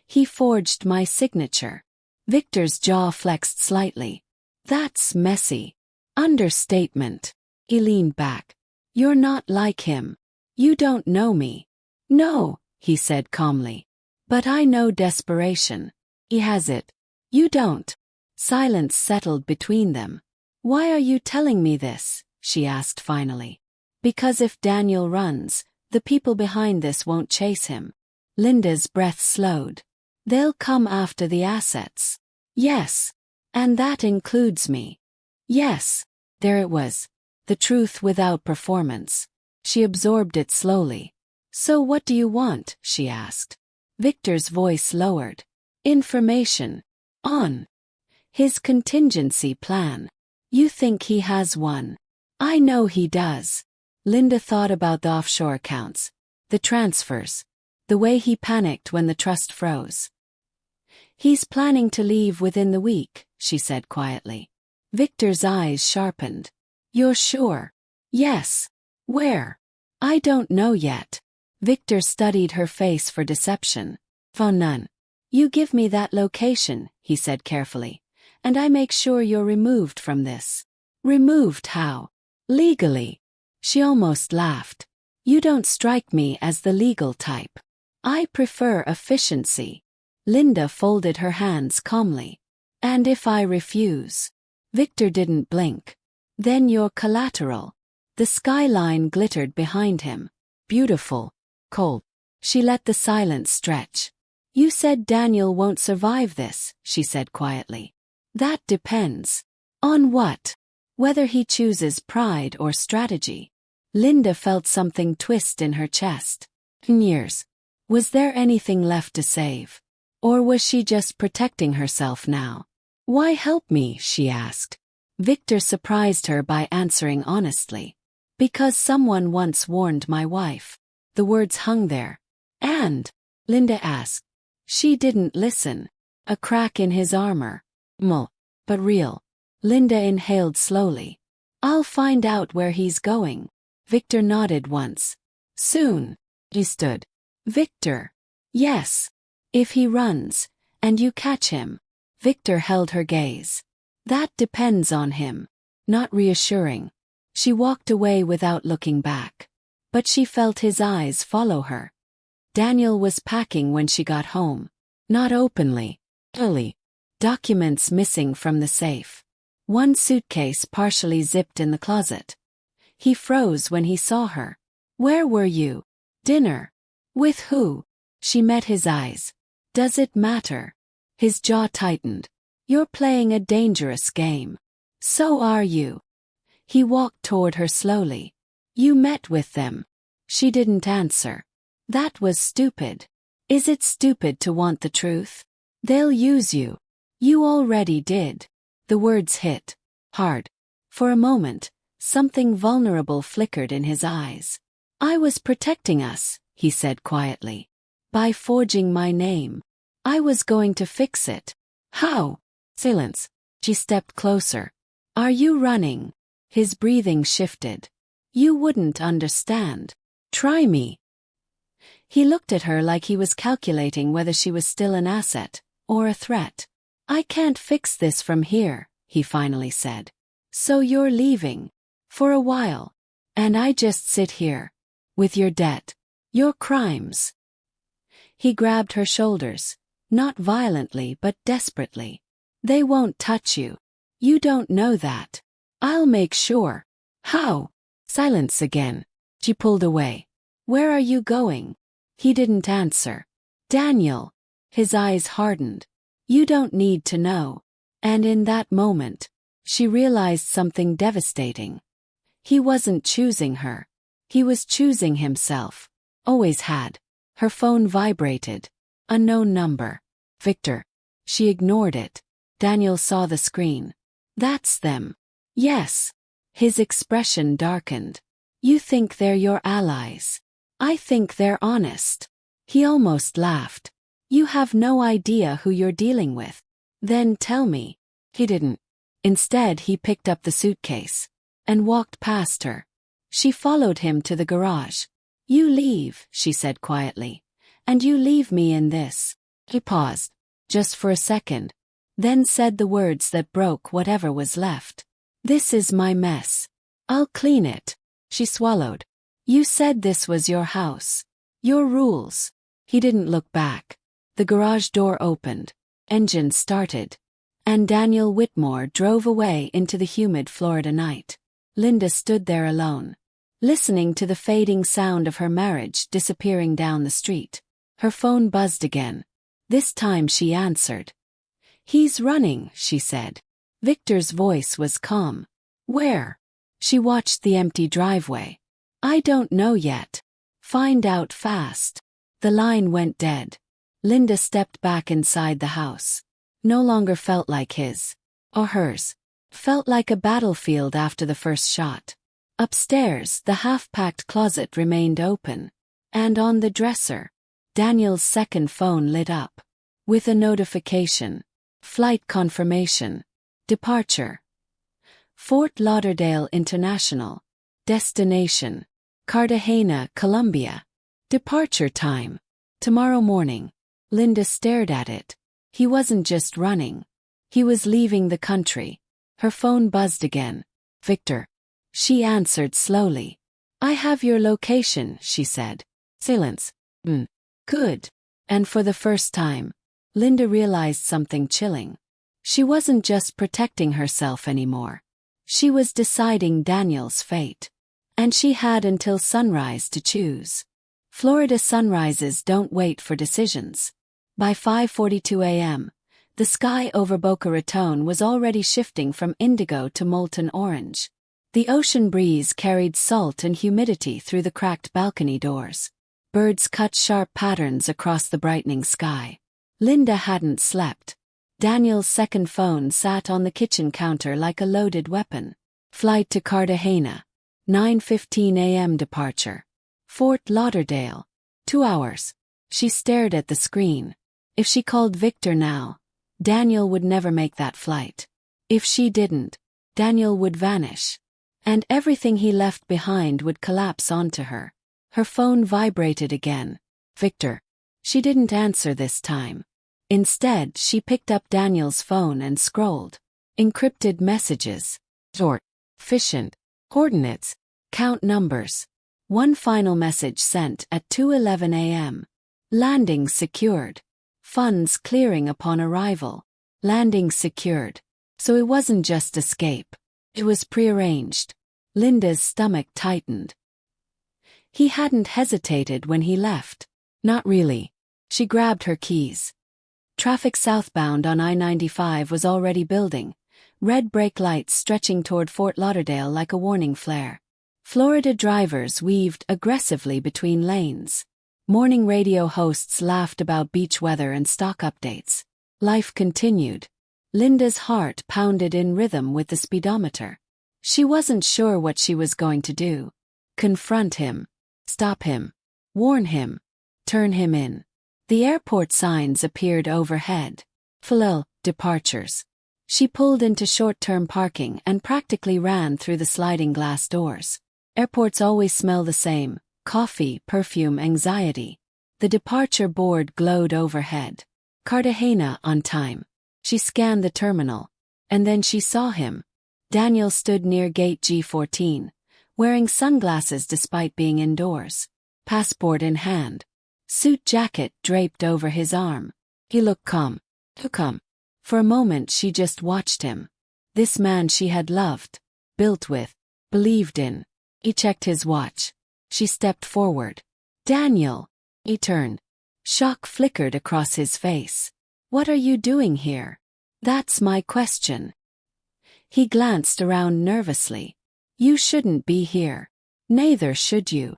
He forged my signature. Victor's jaw flexed slightly. That's messy. Understatement. He leaned back. You're not like him. You don't know me. No, he said calmly. But I know desperation. He has it. You don't. Silence settled between them. Why are you telling me this? She asked finally. Because if Daniel runs, the people behind this won't chase him. Linda's breath slowed. They'll come after the assets. Yes. And that includes me. Yes. There it was. The truth without performance. She absorbed it slowly. So what do you want? She asked. Victor's voice lowered. Information. On. His contingency plan. You think he has one? I know he does. Linda thought about the offshore accounts, the transfers, the way he panicked when the trust froze. He's planning to leave within the week, she said quietly. Victor's eyes sharpened. You're sure? Yes. Where? I don't know yet. Victor studied her face for deception. Phone none. You give me that location, he said carefully, and I make sure you're removed from this. Removed how? Legally. She almost laughed. You don't strike me as the legal type. I prefer efficiency. Linda folded her hands calmly. And if I refuse? Victor didn't blink. Then you're collateral. The skyline glittered behind him. Beautiful. Cold. She let the silence stretch. You said Daniel won't survive this, she said quietly. That depends. On what? Whether he chooses pride or strategy. Linda felt something twist in her chest. Years. Was there anything left to save? Or was she just protecting herself now? Why help me? She asked. Victor surprised her by answering honestly. Because someone once warned my wife. The words hung there. And? Linda asked. She didn't listen. A crack in his armor. But real. Linda inhaled slowly. I'll find out where he's going. Victor nodded once. Soon. He stood. Victor. Yes. If he runs, and you catch him. Victor held her gaze. That depends on him. Not reassuring. She walked away without looking back. But she felt his eyes follow her. Daniel was packing when she got home. Not openly. Early. Documents missing from the safe. One suitcase partially zipped in the closet. He froze when he saw her. Where were you? Dinner. With who? She met his eyes. Does it matter? His jaw tightened. You're playing a dangerous game. So are you. He walked toward her slowly. You met with them. She didn't answer. That was stupid. Is it stupid to want the truth? They'll use you. You already did. The words hit hard. For a moment, something vulnerable flickered in his eyes. I was protecting us, he said quietly. By forging my name. I was going to fix it. How? Silence. She stepped closer. Are you running? His breathing shifted. You wouldn't understand. Try me. He looked at her like he was calculating whether she was still an asset or a threat. I can't fix this from here, he finally said. So you're leaving. For a while. And I just sit here. With your debt. Your crimes. He grabbed her shoulders. Not violently but desperately. They won't touch you. You don't know that. I'll make sure. How? Silence again. She pulled away. Where are you going? He didn't answer. Daniel. His eyes hardened. You don't need to know. And in that moment, she realized something devastating. He wasn't choosing her. He was choosing himself. Always had. Her phone vibrated. Unknown number. Victor. She ignored it. Daniel saw the screen. That's them. Yes. His expression darkened. You think they're your allies. I think they're honest. He almost laughed. You have no idea who you're dealing with. Then tell me. He didn't. Instead, he picked up the suitcase and walked past her. She followed him to the garage. You leave, she said quietly. And you leave me in this. He paused, just for a second, then said the words that broke whatever was left. This is my mess. I'll clean it. She swallowed. You said this was your house. Your rules. He didn't look back. The garage door opened. Engine started. And Daniel Whitmore drove away into the humid Florida night. Linda stood there alone, listening to the fading sound of her marriage disappearing down the street. Her phone buzzed again. This time she answered. He's running, she said. Victor's voice was calm. Where? She watched the empty driveway. I don't know yet. Find out fast. The line went dead. Linda stepped back inside the house. No longer felt like his. Or hers. Felt like a battlefield after the first shot. Upstairs, the half-packed closet remained open. And on the dresser, Daniel's second phone lit up. With a notification. Flight confirmation. Departure. Fort Lauderdale International. Destination. Cartagena, Colombia. Departure time. Tomorrow morning. Linda stared at it. He wasn't just running. He was leaving the country. Her phone buzzed again. Victor. She answered slowly. I have your location, she said. Silence. Good. And for the first time, Linda realized something chilling. She wasn't just protecting herself anymore. She was deciding Daniel's fate. And she had until sunrise to choose. Florida sunrises don't wait for decisions. By 5:42 a.m., the sky over Boca Raton was already shifting from indigo to molten orange. The ocean breeze carried salt and humidity through the cracked balcony doors. Birds cut sharp patterns across the brightening sky. Linda hadn't slept. Daniel's second phone sat on the kitchen counter like a loaded weapon. Flight to Cartagena. 9:15 a.m. departure. Fort Lauderdale. 2 hours. She stared at the screen. If she called Victor now, Daniel would never make that flight. If she didn't, Daniel would vanish. And everything he left behind would collapse onto her. Her phone vibrated again. Victor. She didn't answer this time. Instead, she picked up Daniel's phone and scrolled. Encrypted messages. Short. Efficient. Coordinates. Count numbers. One final message sent at 2:11 a.m. Landing secured. Funds clearing upon arrival. Landing secured. So it wasn't just escape. It was prearranged. Linda's stomach tightened. He hadn't hesitated when he left. Not really. She grabbed her keys. Traffic southbound on I-95 was already building, red brake lights stretching toward Fort Lauderdale like a warning flare. Florida drivers weaved aggressively between lanes. Morning radio hosts laughed about beach weather and stock updates. Life continued. Linda's heart pounded in rhythm with the speedometer. She wasn't sure what she was going to do. Confront him. Stop him. Warn him. Turn him in. The airport signs appeared overhead. FLL, departures. She pulled into short-term parking and practically ran through the sliding glass doors. Airports always smell the same. Coffee, perfume, anxiety. The departure board glowed overhead. Cartagena on time. She scanned the terminal. And then she saw him. Daniel stood near gate G14, wearing sunglasses despite being indoors, passport in hand, suit jacket draped over his arm. He looked calm. For a moment she just watched him. This man she had loved, built with, believed in. He checked his watch. She stepped forward. Daniel. He turned. Shock flickered across his face. What are you doing here? That's my question. He glanced around nervously. You shouldn't be here. Neither should you.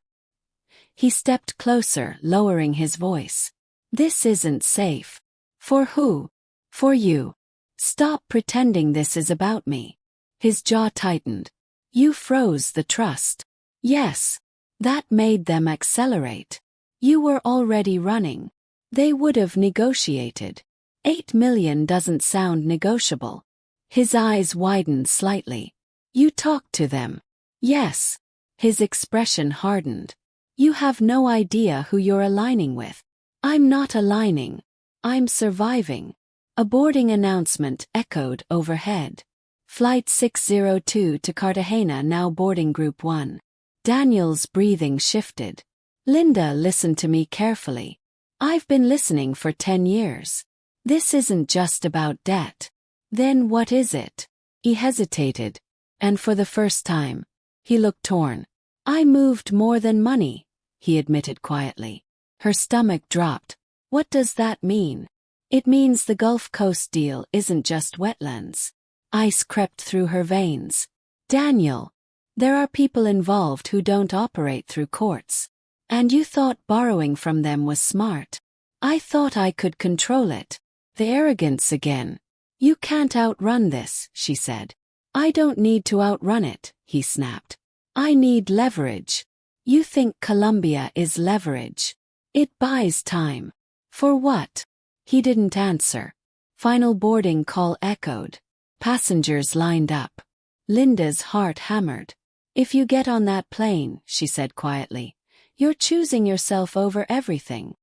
He stepped closer, lowering his voice. This isn't safe. For who? For you. Stop pretending this is about me. His jaw tightened. You froze the trust. Yes. That made them accelerate. You were already running. They would have negotiated. 8 million doesn't sound negotiable. His eyes widened slightly. You talked to them. Yes. His expression hardened. You have no idea who you're aligning with. I'm not aligning. I'm surviving. A boarding announcement echoed overhead. Flight 602 to Cartagena now boarding Group 1. Daniel's breathing shifted. Linda, listen to me carefully. I've been listening for 10 years. This isn't just about debt. Then what is it? He hesitated. And for the first time, he looked torn. I moved more than money, he admitted quietly. Her stomach dropped. What does that mean? It means the Gulf Coast deal isn't just wetlands. Ice crept through her veins. Daniel, there are people involved who don't operate through courts. And you thought borrowing from them was smart. I thought I could control it. The arrogance again. You can't outrun this, she said. I don't need to outrun it, he snapped. I need leverage. You think Colombia is leverage. It buys time. For what? He didn't answer. Final boarding call echoed. Passengers lined up. Linda's heart hammered. If you get on that plane, she said quietly, you're choosing yourself over everything.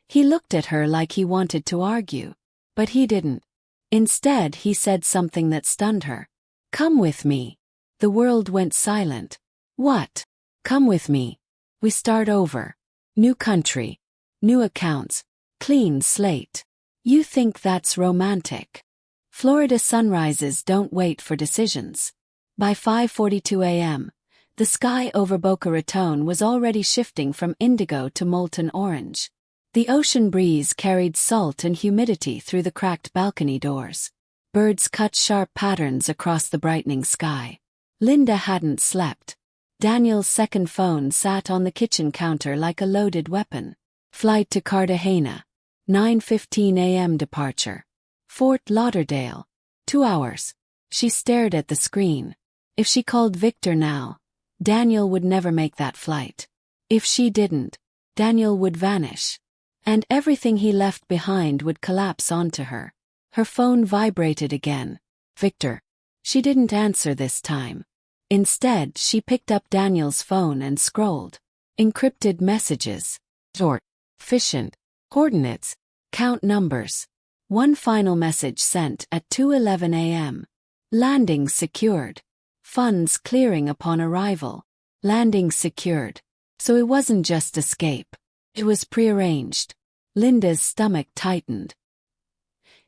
He looked at her like he wanted to argue, but he didn't. Instead, he said something that stunned her. Come with me. The world went silent. What? Come with me. We start over. New country. New accounts. Clean slate. You think that's romantic? Florida sunrises don't wait for decisions. By 5:42 a.m., the sky over Boca Raton was already shifting from indigo to molten orange. The ocean breeze carried salt and humidity through the cracked balcony doors. Birds cut sharp patterns across the brightening sky. Linda hadn't slept. Daniel's second phone sat on the kitchen counter like a loaded weapon. Flight to Cartagena. 9:15 a.m. departure. Fort Lauderdale. 2 hours. She stared at the screen. If she called Victor now, Daniel would never make that flight. If she didn't, Daniel would vanish. And everything he left behind would collapse onto her. Her phone vibrated again. Victor. She didn't answer this time. Instead, she picked up Daniel's phone and scrolled. Encrypted messages. Short. Efficient. Coordinates. Count numbers. One final message sent at 2:11 a.m. Landing secured. Funds clearing upon arrival. Landing secured. So it wasn't just escape. It was prearranged. Linda's stomach tightened.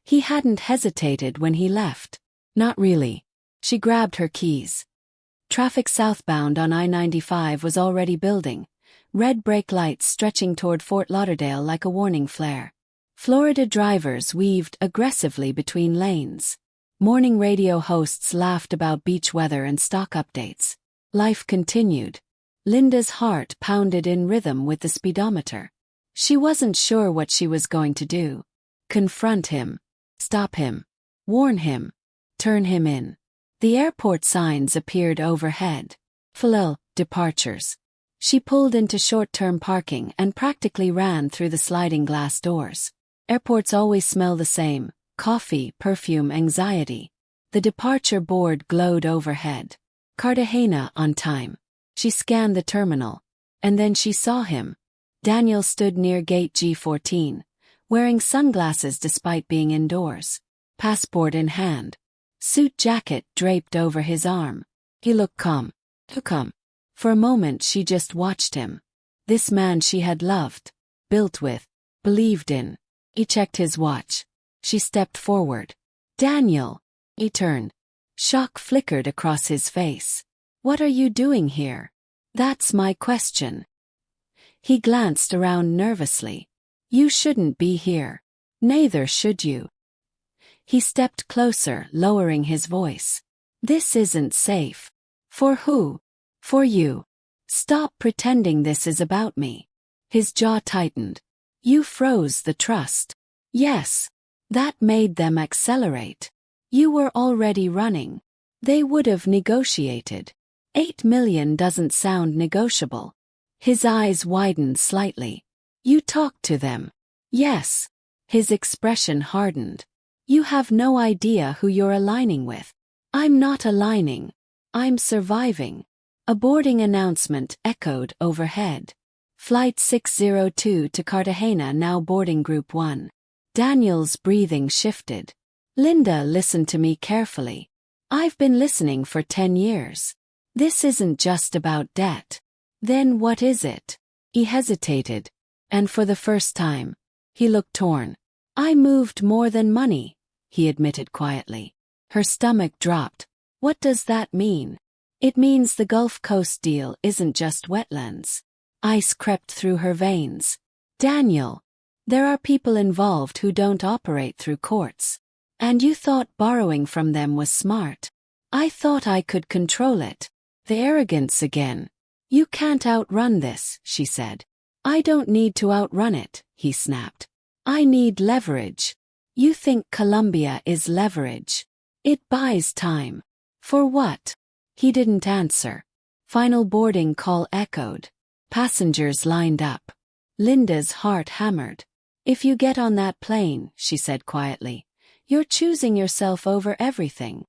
He hadn't hesitated when he left. Not really. She grabbed her keys. Traffic southbound on I-95 was already building, red brake lights stretching toward Fort Lauderdale like a warning flare. Florida drivers weaved aggressively between lanes. Morning radio hosts laughed about beach weather and stock updates. Life continued. Linda's heart pounded in rhythm with the speedometer. She wasn't sure what she was going to do. Confront him. Stop him. Warn him. Turn him in. The airport signs appeared overhead. FLL, departures. She pulled into short-term parking and practically ran through the sliding glass doors. Airports always smell the same: coffee, perfume, anxiety. The departure board glowed overhead. Cartagena on time. She scanned the terminal. And then she saw him. Daniel stood near gate G14, wearing sunglasses despite being indoors. Passport in hand. suit jacket draped over his arm. He looked calm. For a moment she just watched him. This man she had loved, built with, believed in. He checked his watch. She stepped forward. Daniel. He turned. Shock flickered across his face. What are you doing here? That's my question. He glanced around nervously. You shouldn't be here. Neither should you. He stepped closer, lowering his voice. This isn't safe. For who? For you. Stop pretending this is about me. His jaw tightened. You froze the trust. Yes. That made them accelerate. You were already running. They would have negotiated. 8 million doesn't sound negotiable. His eyes widened slightly. You talked to them. Yes. His expression hardened. You have no idea who you're aligning with. I'm not aligning. I'm surviving. A boarding announcement echoed overhead. Flight 602 to Cartagena now boarding Group 1. Daniel's breathing shifted. Linda, listen to me carefully. I've been listening for 10 years. This isn't just about debt. Then what is it? He hesitated. And for the first time, he looked torn. I moved more than money, he admitted quietly. Her stomach dropped. What does that mean? It means the Gulf Coast deal isn't just wetlands. Ice crept through her veins. Daniel, there are people involved who don't operate through courts. And you thought borrowing from them was smart. I thought I could control it. The arrogance again. You can't outrun this, she said. I don't need to outrun it, he snapped. I need leverage. You think Colombia is leverage. It buys time. For what? He didn't answer. Final boarding call echoed. Passengers lined up. Linda's heart hammered. If you get on that plane, she said quietly, you're choosing yourself over everything.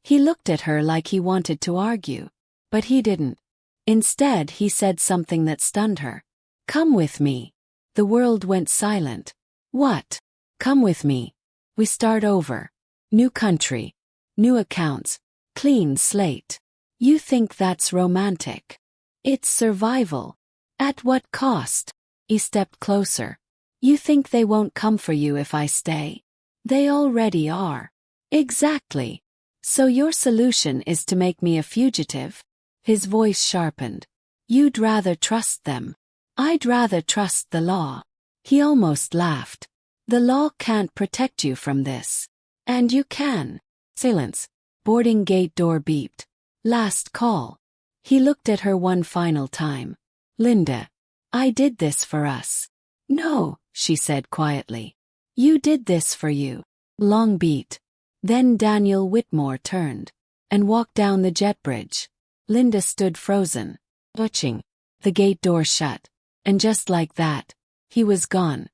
He looked at her like he wanted to argue, but he didn't. Instead, he said something that stunned her. Come with me. The world went silent. What? Come with me. We start over. New country. New accounts. Clean slate. You think that's romantic? It's survival. At what cost? He stepped closer. You think they won't come for you if I stay? They already are. Exactly. So your solution is to make me a fugitive? His voice sharpened. You'd rather trust them. I'd rather trust the law. He almost laughed. The law can't protect you from this. And you can. Silence. Boarding gate door beeped. Last call. He looked at her one final time. Linda. I did this for us. No, she said quietly. You did this for you. Long beat. Then Daniel Whitmore turned and walked down the jet bridge. Linda stood frozen, watching. The gate door shut. And just like that, he was gone.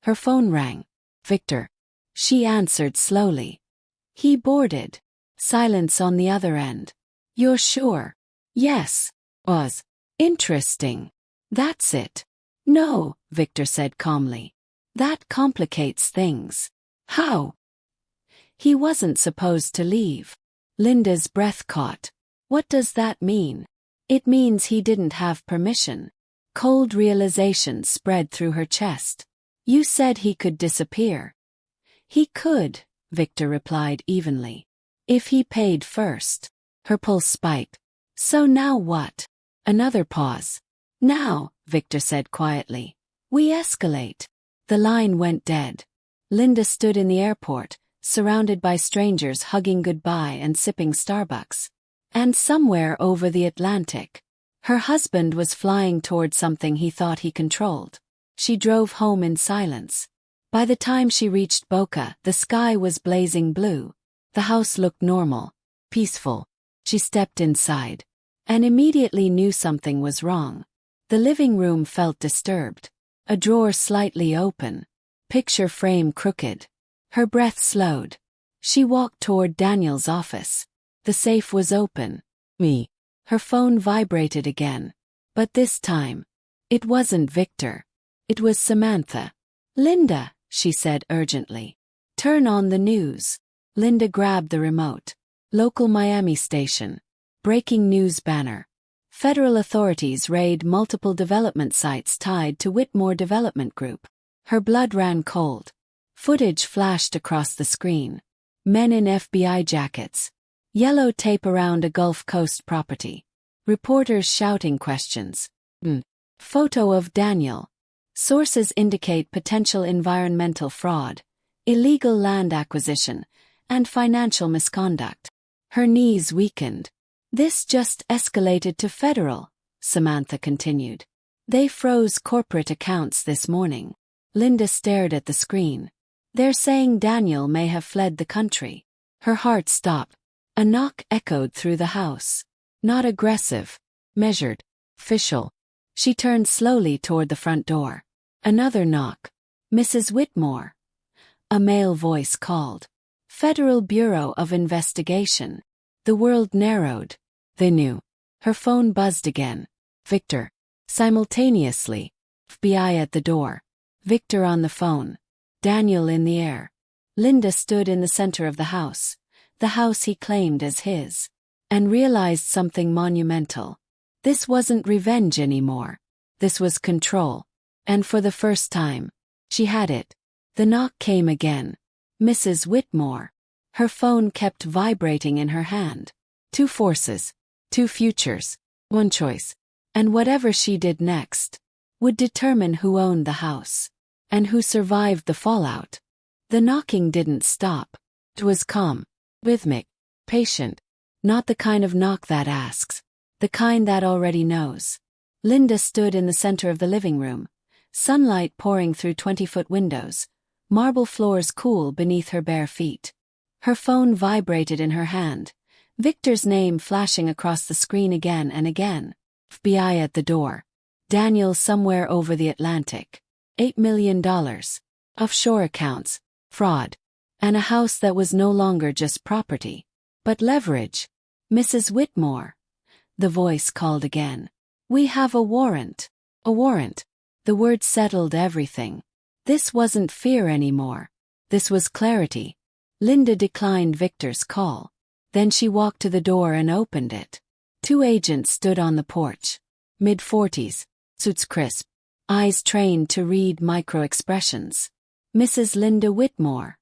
Her phone rang. Victor. She answered slowly. He boarded. Silence on the other end. You're sure? Yes. Was. Interesting. That's it. No, Victor said calmly. That complicates things. How? He wasn't supposed to leave. Linda's breath caught. What does that mean? It means he didn't have permission. Cold realization spread through her chest. You said he could disappear. He could, Victor replied evenly. If he paid first. Her pulse spiked. So now what? Another pause. Now, Victor said quietly. We escalate. The line went dead. Linda stood in the airport, surrounded by strangers hugging goodbye and sipping Starbucks. And somewhere over the Atlantic, her husband was flying toward something he thought he controlled. She drove home in silence. By the time she reached Boca, the sky was blazing blue. The house looked normal, peaceful. She stepped inside and immediately knew something was wrong. The living room felt disturbed. A drawer slightly open. Picture frame crooked. Her breath slowed. She walked toward Daniel's office. The safe was open. Me. Her phone vibrated again. But this time, it wasn't Victor. It was Samantha. Linda, she said urgently. Turn on the news. Linda grabbed the remote. Local Miami station. Breaking news banner. Federal authorities raid multiple development sites tied to Whitmore Development Group. Her blood ran cold. Footage flashed across the screen. Men in FBI jackets. Yellow tape around a Gulf Coast property. Reporters shouting questions. Photo of Daniel. Sources indicate potential environmental fraud, illegal land acquisition, and financial misconduct. Her knees weakened. This just escalated to federal, Samantha continued. They froze corporate accounts this morning. Linda stared at the screen. They're saying Daniel may have fled the country. Her heart stopped. A knock echoed through the house. Not aggressive, measured, official. She turned slowly toward the front door. Another knock. Mrs. Whitmore. A male voice called. Federal Bureau of Investigation. The world narrowed. They knew. Her phone buzzed again. Victor. Simultaneously. FBI at the door. Victor on the phone. Daniel in the air. Linda stood in the center of the house he claimed as his, and realized something monumental. This wasn't revenge anymore. This was control. And for the first time, she had it. The knock came again. Mrs. Whitmore. Her phone kept vibrating in her hand. Two forces. Two futures. One choice. And whatever she did next would determine who owned the house. And who survived the fallout. The knocking didn't stop. It was calm, rhythmic, patient. Not the kind of knock that asks. The kind that already knows. Linda stood in the center of the living room. Sunlight pouring through 20-foot windows. Marble floors cool beneath her bare feet. Her phone vibrated in her hand. Victor's name flashing across the screen again and again. FBI at the door. Daniel somewhere over the Atlantic. $8 million. Offshore accounts. Fraud. And a house that was no longer just property, but leverage. Mrs. Whitmore. The voice called again. We have a warrant. A warrant. The word settled everything. This wasn't fear anymore. This was clarity. Linda declined Victor's call. Then she walked to the door and opened it. Two agents stood on the porch. Mid-40s. Suits crisp. Eyes trained to read micro-expressions. Mrs. Linda Whitmore.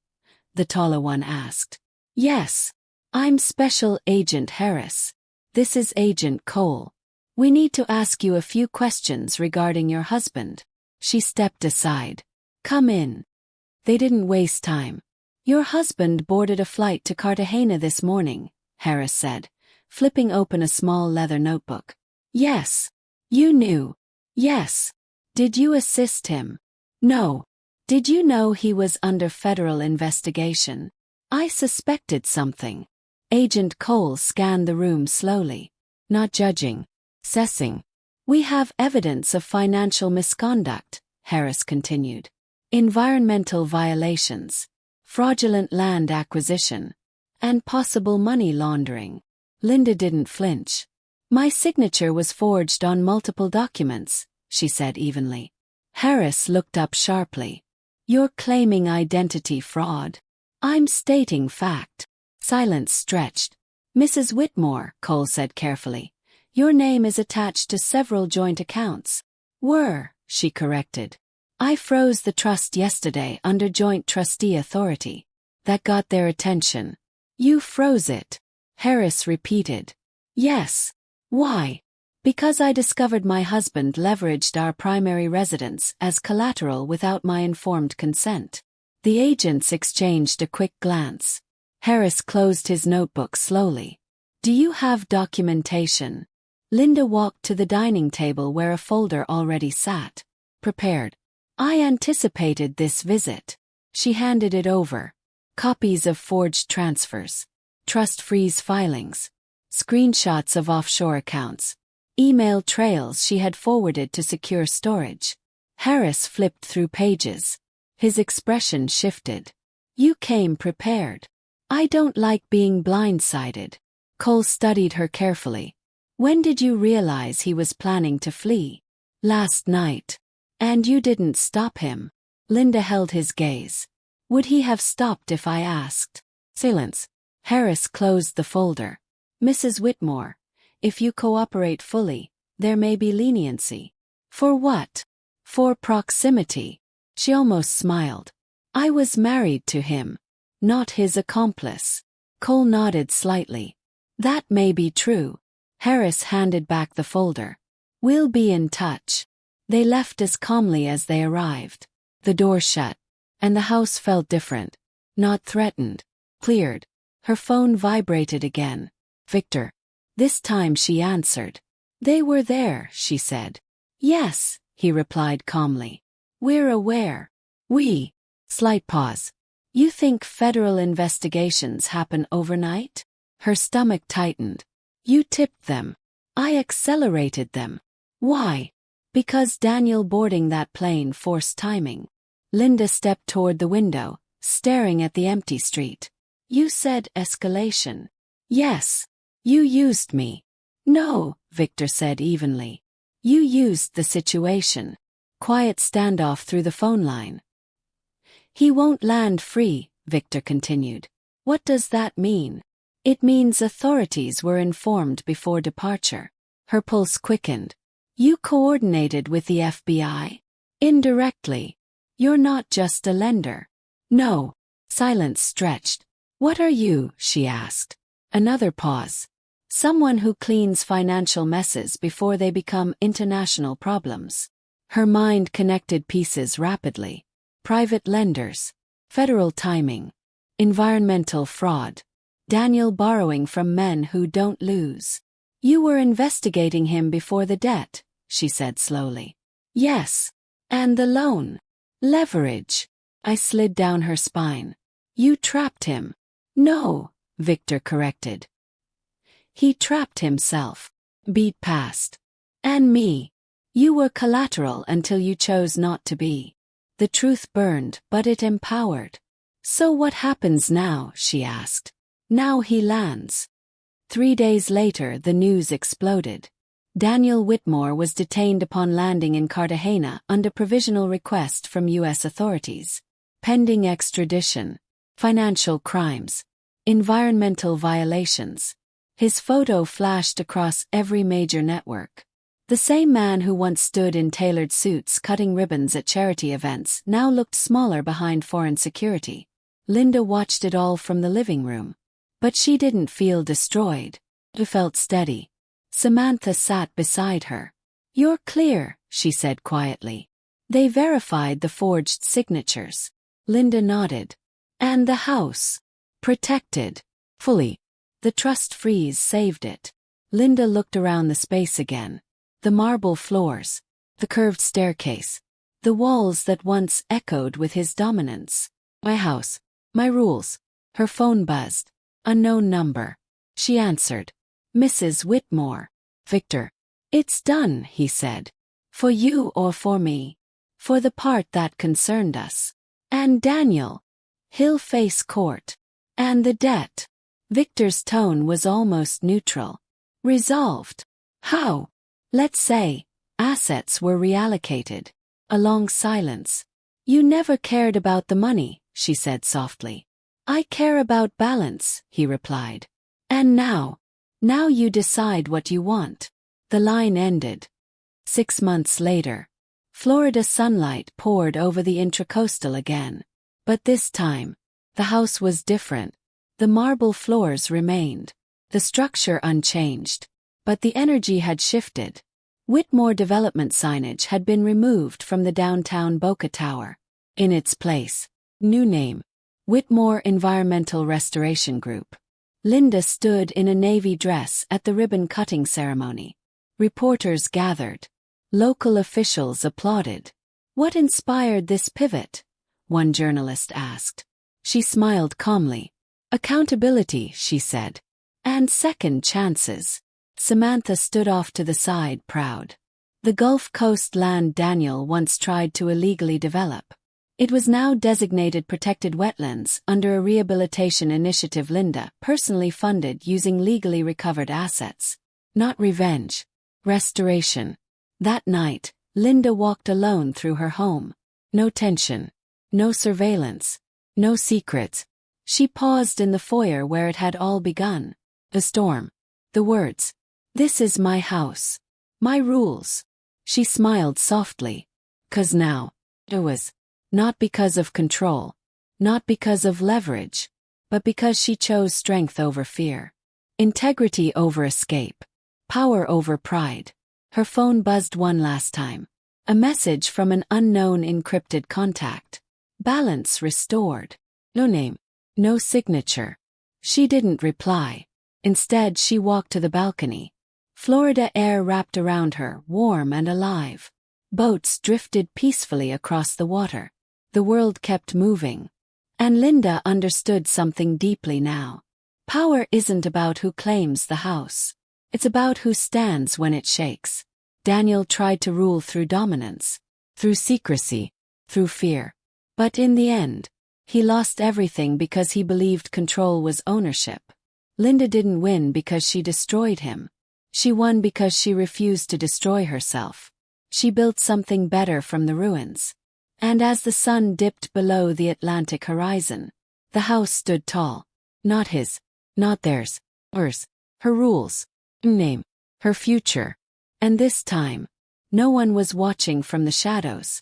The taller one asked. Yes. I'm Special Agent Harris. This is Agent Cole. We need to ask you a few questions regarding your husband. She stepped aside. Come in. They didn't waste time. Your husband boarded a flight to Cartagena this morning, Harris said, flipping open a small leather notebook. Yes. You knew. Yes. Did you assist him? No. Did you know he was under federal investigation? I suspected something. Agent Cole scanned the room slowly. Not judging. Assessing. We have evidence of financial misconduct, Harris continued. Environmental violations. Fraudulent land acquisition. And possible money laundering. Linda didn't flinch. My signature was forged on multiple documents, she said evenly. Harris looked up sharply. You're claiming identity fraud. I'm stating fact. Silence stretched. Mrs. Whitmore, Cole said carefully. Your name is attached to several joint accounts. Were, she corrected. I froze the trust yesterday under joint trustee authority. That got their attention. You froze it. Harris repeated. Yes. Why? Because I discovered my husband leveraged our primary residence as collateral without my informed consent. The agents exchanged a quick glance. Harris closed his notebook slowly. Do you have documentation? Linda walked to the dining table where a folder already sat. Prepared. I anticipated this visit. She handed it over. Copies of forged transfers. Trust freeze filings. Screenshots of offshore accounts. Email trails she had forwarded to secure storage. Harris flipped through pages. His expression shifted. You came prepared. I don't like being blindsided. Cole studied her carefully. When did you realize he was planning to flee? Last night. And you didn't stop him. Linda held his gaze. Would he have stopped if I asked? Silence. Harris closed the folder. Mrs. Whitmore, if you cooperate fully, there may be leniency. For what? For proximity. She almost smiled. I was married to him, not his accomplice. Cole nodded slightly. That may be true. Harris handed back the folder. We'll be in touch. They left as calmly as they arrived. The door shut, and the house felt different. Not threatened. Cleared. Her phone vibrated again. Victor. This time she answered. They were there, she said. Yes, he replied calmly. We're aware. We. Slight pause. You think federal investigations happen overnight? Her stomach tightened. You tipped them. I accelerated them. Why? Because Daniel boarding that plane forced timing. Linda stepped toward the window, staring at the empty street. You said escalation. Yes. You used me. No, Victor said evenly. You used the situation. Quiet standoff through the phone line. He won't land free, Victor continued. What does that mean? It means authorities were informed before departure. Her pulse quickened. You coordinated with the FBI? Indirectly. You're not just a lender. No. Silence stretched. What are you? She asked. Another pause. Someone who cleans financial messes before they become international problems. Her mind connected pieces rapidly. Private lenders. Federal timing. Environmental fraud. Daniel borrowing from men who don't lose. You were investigating him before the debt, she said slowly. Yes. And the loan. Leverage. I slid down her spine. You trapped him. No, Victor corrected. He trapped himself. Beat past. And me. You were collateral until you chose not to be. The truth burned, but it empowered. So what happens now? She asked. Now he lands. 3 days later the news exploded. Daniel Whitmore was detained upon landing in Cartagena under provisional request from U.S. authorities. Pending extradition. Financial crimes. Environmental violations. His photo flashed across every major network. The same man who once stood in tailored suits cutting ribbons at charity events now looked smaller behind foreign security. Linda watched it all from the living room. But she didn't feel destroyed. She felt steady. Samantha sat beside her. You're clear, she said quietly. They verified the forged signatures. Linda nodded. And the house? Protected. Fully. The trust freeze saved it. Linda looked around the space again. The marble floors. The curved staircase. The walls that once echoed with his dominance. My house. My rules. Her phone buzzed. Unknown number. She answered. Mrs. Whitmore. Victor. It's done, he said. For you or for me? For the part that concerned us. And Daniel. He'll face court. And the debt. Victor's tone was almost neutral. Resolved. How? Let's say, assets were reallocated. A long silence. You never cared about the money, she said softly. I care about balance, he replied. And now you decide what you want. The line ended. 6 months later. Florida sunlight poured over the intracoastal again. But this time, the house was different. The marble floors remained. The structure unchanged. But the energy had shifted. Whitmore development signage had been removed from the downtown Boca Tower. In its place, new name. Whitmore Environmental Restoration Group. Linda stood in a navy dress at the ribbon-cutting ceremony. Reporters gathered. Local officials applauded. What inspired this pivot? One journalist asked. She smiled calmly. Accountability, she said. And second chances. Samantha stood off to the side, proud. The Gulf Coast land Daniel once tried to illegally develop. It was now designated protected wetlands under a rehabilitation initiative Linda personally funded using legally recovered assets. Not revenge. Restoration. That night, Linda walked alone through her home. No tension. No surveillance. No secrets. She paused in the foyer where it had all begun. The storm. The words. "This is my house. My rules." She smiled softly. 'Cause now. It was. Not because of control. Not because of leverage. But because she chose strength over fear. Integrity over escape. Power over pride. Her phone buzzed one last time. A message from an unknown encrypted contact. Balance restored. No name. No signature. She didn't reply. Instead, she walked to the balcony. Florida air wrapped around her, warm and alive. Boats drifted peacefully across the water. The world kept moving. And Linda understood something deeply now. Power isn't about who claims the house. It's about who stands when it shakes. Daniel tried to rule through dominance, through secrecy, through fear. But in the end, he lost everything because he believed control was ownership. Linda didn't win because she destroyed him. She won because she refused to destroy herself. She built something better from the ruins. And as the sun dipped below the Atlantic horizon, the house stood tall. Not his, not theirs, hers, her rules, her name, her future. And this time, no one was watching from the shadows.